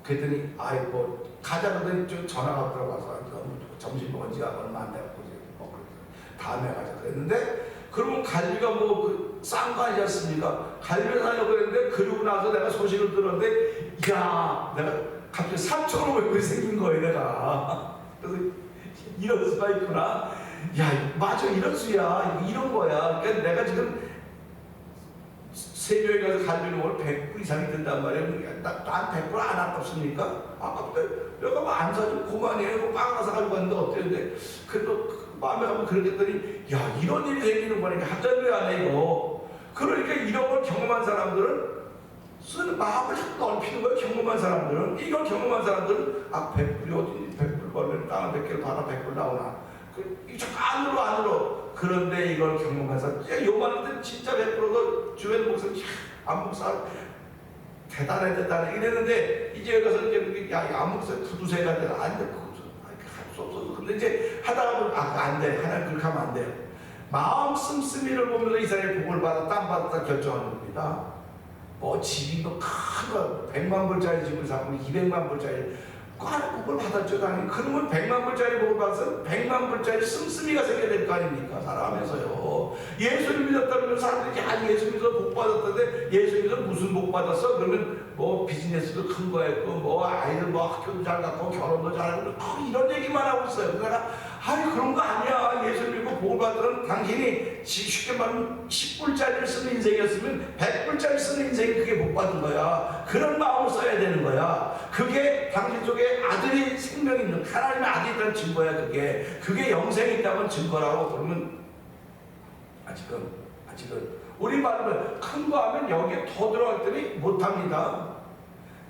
그랬더니 뭐 가자 그랬더니 좀 전화가 왔더라고 와서 점심 먹은 지가 얼마 안 돼갖고 다음에 가자 그랬는데 그러면 갈비가 뭐 싼 거 아니지 않습니까? 갈비를 사려고 그랬는데 그러고 나서 내가 소식을 들었는데 야 내가 갑자기 3,000원 왜 그렇게 생긴 거예요 내가. 그래서 이런 수가 있구나. 야 맞아 이런 수야 이런 거야. 그러니까 내가 지금 세조에 가서 갈비를 먹으면 100불 이상이 든단 말이에요. 난 100불 안 아깝습니까? 아깝대. 내가 뭐 안 사주면 그만이에요. 뭐 빵 하나 사가지고 갔는데 어때는데 그래도 마음에 가면 그러겠더니 야 이런 일이 생기는 거니까 한잔 왜안 해 이거. 그러니까 이런 걸 경험한 사람들은 쓰는 마음을 자꾸 넓히는 거예요. 경험한 사람들은 이걸 경험한 사람들은 100불이 어디 100불 벌면 땅을 100개를 받아 100불 나오나 이 자꾸 안으로 그런데 이걸 경험한 사람 요만한데 진짜 100%도 주변 목사님 안 목사 대단해 이랬는데 이제 여기 가서 이제 안 목사 두두세가 되나 안 돼. 할 수 없어서 근데 이제 하다가 보면 안 돼. 하나님 그렇게 하면 안 돼요. 마음 씀씀이를 보면서 이 사람이 복을 받아 땅 받았다 결정하는 겁니다. 뭐 집이 뭐 큰거 100만 불짜리 집을 사고 200만 불짜리 하나 복을 받았죠 당연히. 그러면 100만 불짜리 복을 받아서 100만 불짜리 씀씀이가 생겨야 될 거 아닙니까 살아가면서요. 예수를 믿었다면 사람들이 예수 믿어서 복 받았던데 예수 믿어서 무슨 복 받았어? 그러면 뭐 비즈니스도 큰 거 했고 뭐 아이들 뭐 학교도 잘 갔고 결혼도 잘하고 이런 얘기만 하고 있어요. 그러니까 그런 거 아니야. 예수 믿고 복을 받은 당신이 쉽게 말하면 10불짜리를 쓰는 인생이었으면 100불짜리 쓰는 인생이 그게 복 받은 거야. 그런 마음을 써야 되는 거야. 그게 당신 속에 아들이 생명이 있는 하나님의 아들이 있다는 증거야. 그게 영생이 있다면 증거라고. 그러면 아직은 우리 말은 큰 거 하면 여기에 더 들어갔더니 못합니다.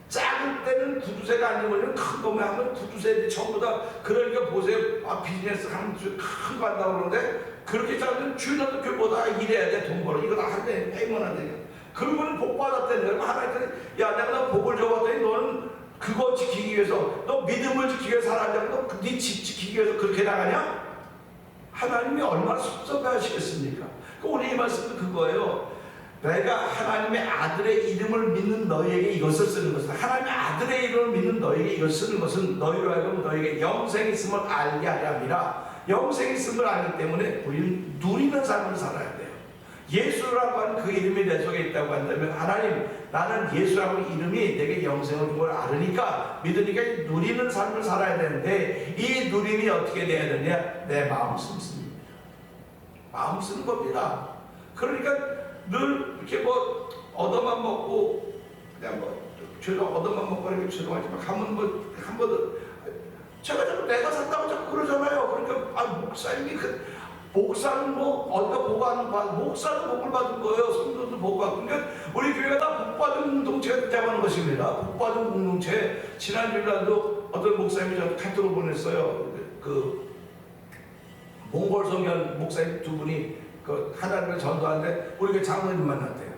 작을 때는 구두쇠가 아니면 큰 거만 하면 구두쇠들이 전부 다 그러니까 보세요. 비즈니스 하면 큰 거 한다고 그러는데 그렇게 작으면 주인한테 그보다 일해야 돼. 돈 벌어. 이거 다 하는데 100만 원 되냐. 그러고는 복 받았다는 거야. 하나님께서 야 내가 복을 줘봤더니 너는 그거 지키기 위해서 너 믿음을 지키기 위해서 살아야 너 네 집 지키기 위해서 그렇게 나가냐? 하나님이 얼마나 섭섭해 하시겠습니까? 오늘 이 말씀도 그거예요. 내가 하나님의 아들의 이름을 믿는 너희에게 이것을 쓰는 것은 하나님의 아들의 이름을 믿는 너희에게 이것을 쓰는 것은 너희로 하여금 너희에게 영생이 있음을 알게 하려 함이라. 영생이 있음을 알기 때문에 우리는 누리는 삶을 살아야 돼요. 예수라고 하는 그 이름이 내 속에 있다고 한다면 하나님 나는 예수라고 하는 이름이 내게 영생을 준 걸 알으니까 믿으니까 누리는 삶을 살아야 되는데 이 누림이 어떻게 돼야 되냐? 내 마음 씀씀입니다. 마음 쓰는 겁니다. 그러니까 늘 이렇게 뭐 얻어만 먹고 그냥 뭐 얻어만 먹고 이렇게 죄송하지만 한 번도 제가 자꾸 내가 샀다고 자꾸 그러잖아요. 그러니까 목사님이 목사는 뭐 어디가 복받는 목사는 복을 받은 거예요. 성도도 복 받은. 그러니까 우리 교회가 다 복받은 공동체가 되자는 것입니다. 복받은 공동체. 지난 주일날도 어떤 목사님이 저한테 카톡을 보냈어요. 몽골 성경 목사님 두 분이 하나님을 전도하는데 우리가 장로님 만났대요.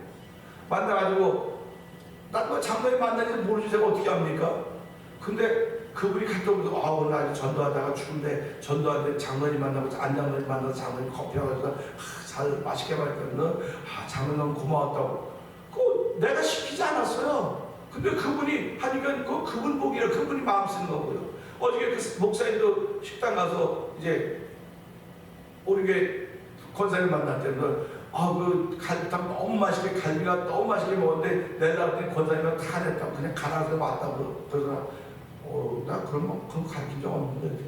만나가지고 난 뭐 장로님 만나는지 모르지 제가 어떻게 합니까? 근데 그분이 카톡으로 오늘 아주 전도하다가 죽은데 전도하는데 장로님 만나고 안장로님 만나서 장로님 커피하고 잘 맛있게 말했거든요. 장로님 너무 고마웠다고. 내가 시키지 않았어요. 근데 그분이 하니까 그분 복이라 그분이 마음 쓰는 거고요. 어저께 그 목사님도 식당 가서 이제 우리 교회 권사님 만났대요. 갈비탕 너무 맛있게 갈비가 너무 맛있게 먹었는데 내가 그때 권사님은 다 냈다고 그냥 갈아서 왔다고 그러더라. 나 그런 거 가르친 적 없는데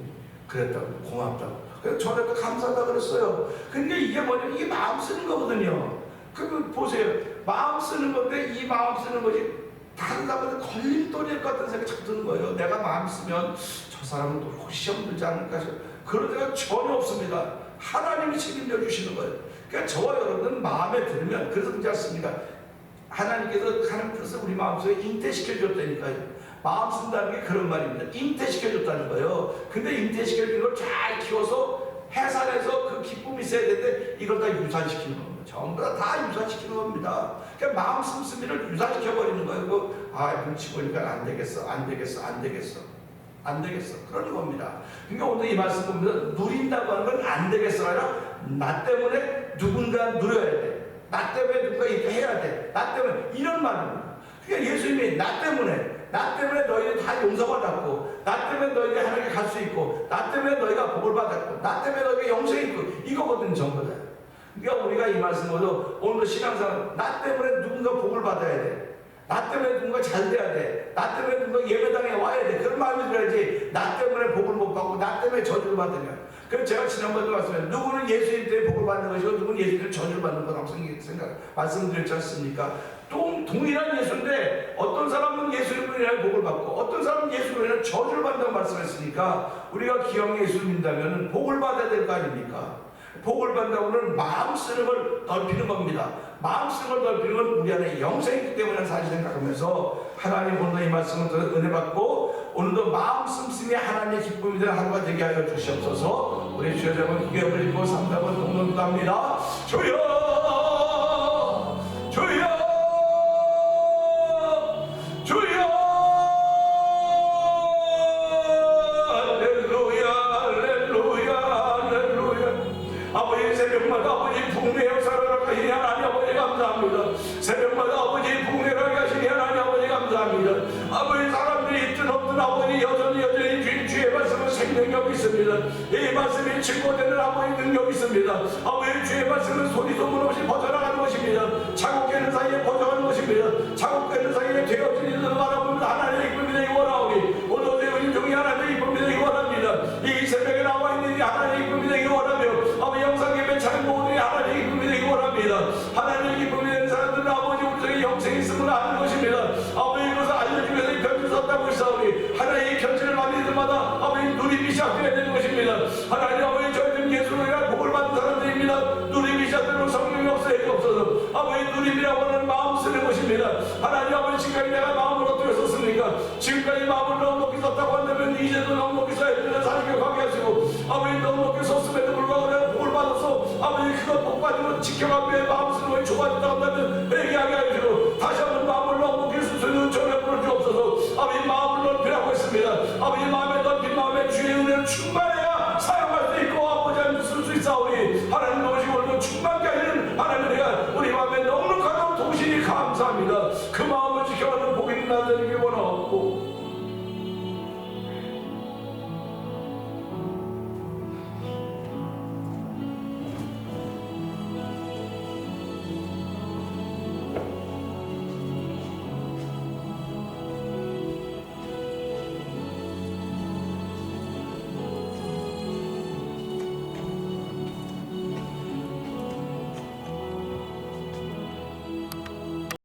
그랬다고 고맙다고. 그래서 저한테 감사하다 그랬어요. 근데 이게 뭐냐면 이게 마음 쓰는 거거든요. 그 보세요. 마음 쓰는 건데 이 마음 쓰는 것이 다른 사람한테 걸림돌일 것 같은 생각이 자꾸 드는 거예요. 내가 마음 쓰면 저 사람은 또 시험 들지 않을까 싶어요. 그런 생각 전혀 없습니다. 하나님이 책임져 주시는 거예요. 그러니까 저와 여러분은 마음에 들면 그래서 그렇지 않습니까? 하나님께서 하는 뜻을 우리 마음속에 잉태시켜 줬다니까요. 마음 쓴다는 게 그런 말입니다. 잉태시켜 줬다는 거예요. 근데 잉태시켜 준 걸 잘 키워서 해산해서 그 기쁨이 있어야 되는데 이걸 다 유산시키는 겁니다. 전부 다 유산시키는 겁니다. 그러니까 마음 씀씀이를 유산시켜 버리는 거예요. 눈치 보니까 안 되겠어. 그러는 겁니다. 그러니까 오늘 이 말씀 보면 누린다고 하는 건 안 되겠어가 아니라 나 때문에 누군가 누려야 돼. 나 때문에 누군가 이렇게 해야 돼. 나 때문에 이런 말입니다. 그러니까 예수님이 나 때문에 너희들 다 용서받았고, 나 때문에 너희들이 하나님께 갈 수 있고, 나 때문에 너희가 복을 받았고, 나 때문에 너희가 영생이 있고, 이거거든 전부 다. 그러니까 우리가 이 말씀으로 오늘도 신앙생활 나 때문에 누군가 복을 받아야 돼. 나 때문에 누군가 잘 돼야 돼. 나 때문에 누군가 예배당에 와야 돼. 그런 마음이 들어야지. 나 때문에 복을 못 받고 나 때문에 저주를 받으면. 그럼 제가 지난번에도 말씀드렸는데 누구는 예수님 때문에 복을 받는 것이고 누구는 예수님 때문에 저주를 받는 거라고 말씀드렸지 않습니까? 동일한 예수인데 어떤 사람은 예수님으로 인해 복을 받고 어떤 사람은 예수님으로 인해 저주를 받는다고 말씀했으니까 우리가 기왕 예수를 믿는다면 복을 받아야 될 거 아닙니까? 복을 받는다고는 마음 쓰는 걸 넓히는 겁니다. 마음 쓰는 걸 넓히는 건 우리 안에 영생이 있기 때문에 사실 생각하면서 하나님 오늘 이 말씀을 은혜 받고 오늘도 마음 씀씀이 하나님의 기쁨이 되는 하루가 되게 하여 주시옵소서. 우리 주여 잡은 기업을 입고 3답은 동동합니다. 주여 새벽마다 아버지 풍성히 살아가시니 하나님 아버지 감사합니다. 새벽마다 아버지 풍성히 하시니 하나님 아버지 감사합니다. 아버지 사람들이 있든 없든 아버지 여전히 주의 말씀은 생명력이 있습니다. 이 말씀이 증거되는 아버지 능력이 있습니다. 아버지 주의 말씀은 소리 소문 없이 퍼져나가는 것입니다. 자국되는 사이에 퍼져가는 것입니다. 자국되는 사이에 되어진 일들을 바라보면서 하나님의 기쁨이 되기 원하오니 오늘도 우리 중에 하나님의 기쁨이 되기 원합니다. 이 새벽에 나와 있는 하나님의 기쁨이 되기 원하며 아버지 영상예배 차는 모든 하나님의 기쁨이 되기 원합니다. 하나님의 기쁨이 되는 사람들은 아버지 우리 중에 영생이 있음을 아는 것입니다. 아버지 이것을 알려주면서 이 편지를 썼다고 했사오니 하나님의 편지를 받는 이들마다 아버지 누림이 시작되어야 되는 것입니다. 하나님 아버지 저희들은 예수로 인한 복을 받는 사람들입니다. 누림이 시작되는 성령이 없어서 아버지 누림이라고 하는 마음 쓰는 것입니다. 하나님 아버지 지금까지 내가 마음을 어떻게 썼습니까? 지금까지 마음을 너무 높게 썼다고 한다면 이제도 너무 높게 써야 되는 사실을 가게 하시고 아버지 너무 높게 썼음에도 불구하고 내가 복을 받아서 아버지 그것 복 받은 것 지켜가기 위해 마음 쓰는 것이 좁아진다고 한다면 회개하게 하시고 다시 한번 마음을 너무 높게 쓰는 전에 부를 주옵소서. 아버지 마음을 넓히라고 했습니다. 아버지 마음에 넓힌 마음에 주의 은혜를 충만히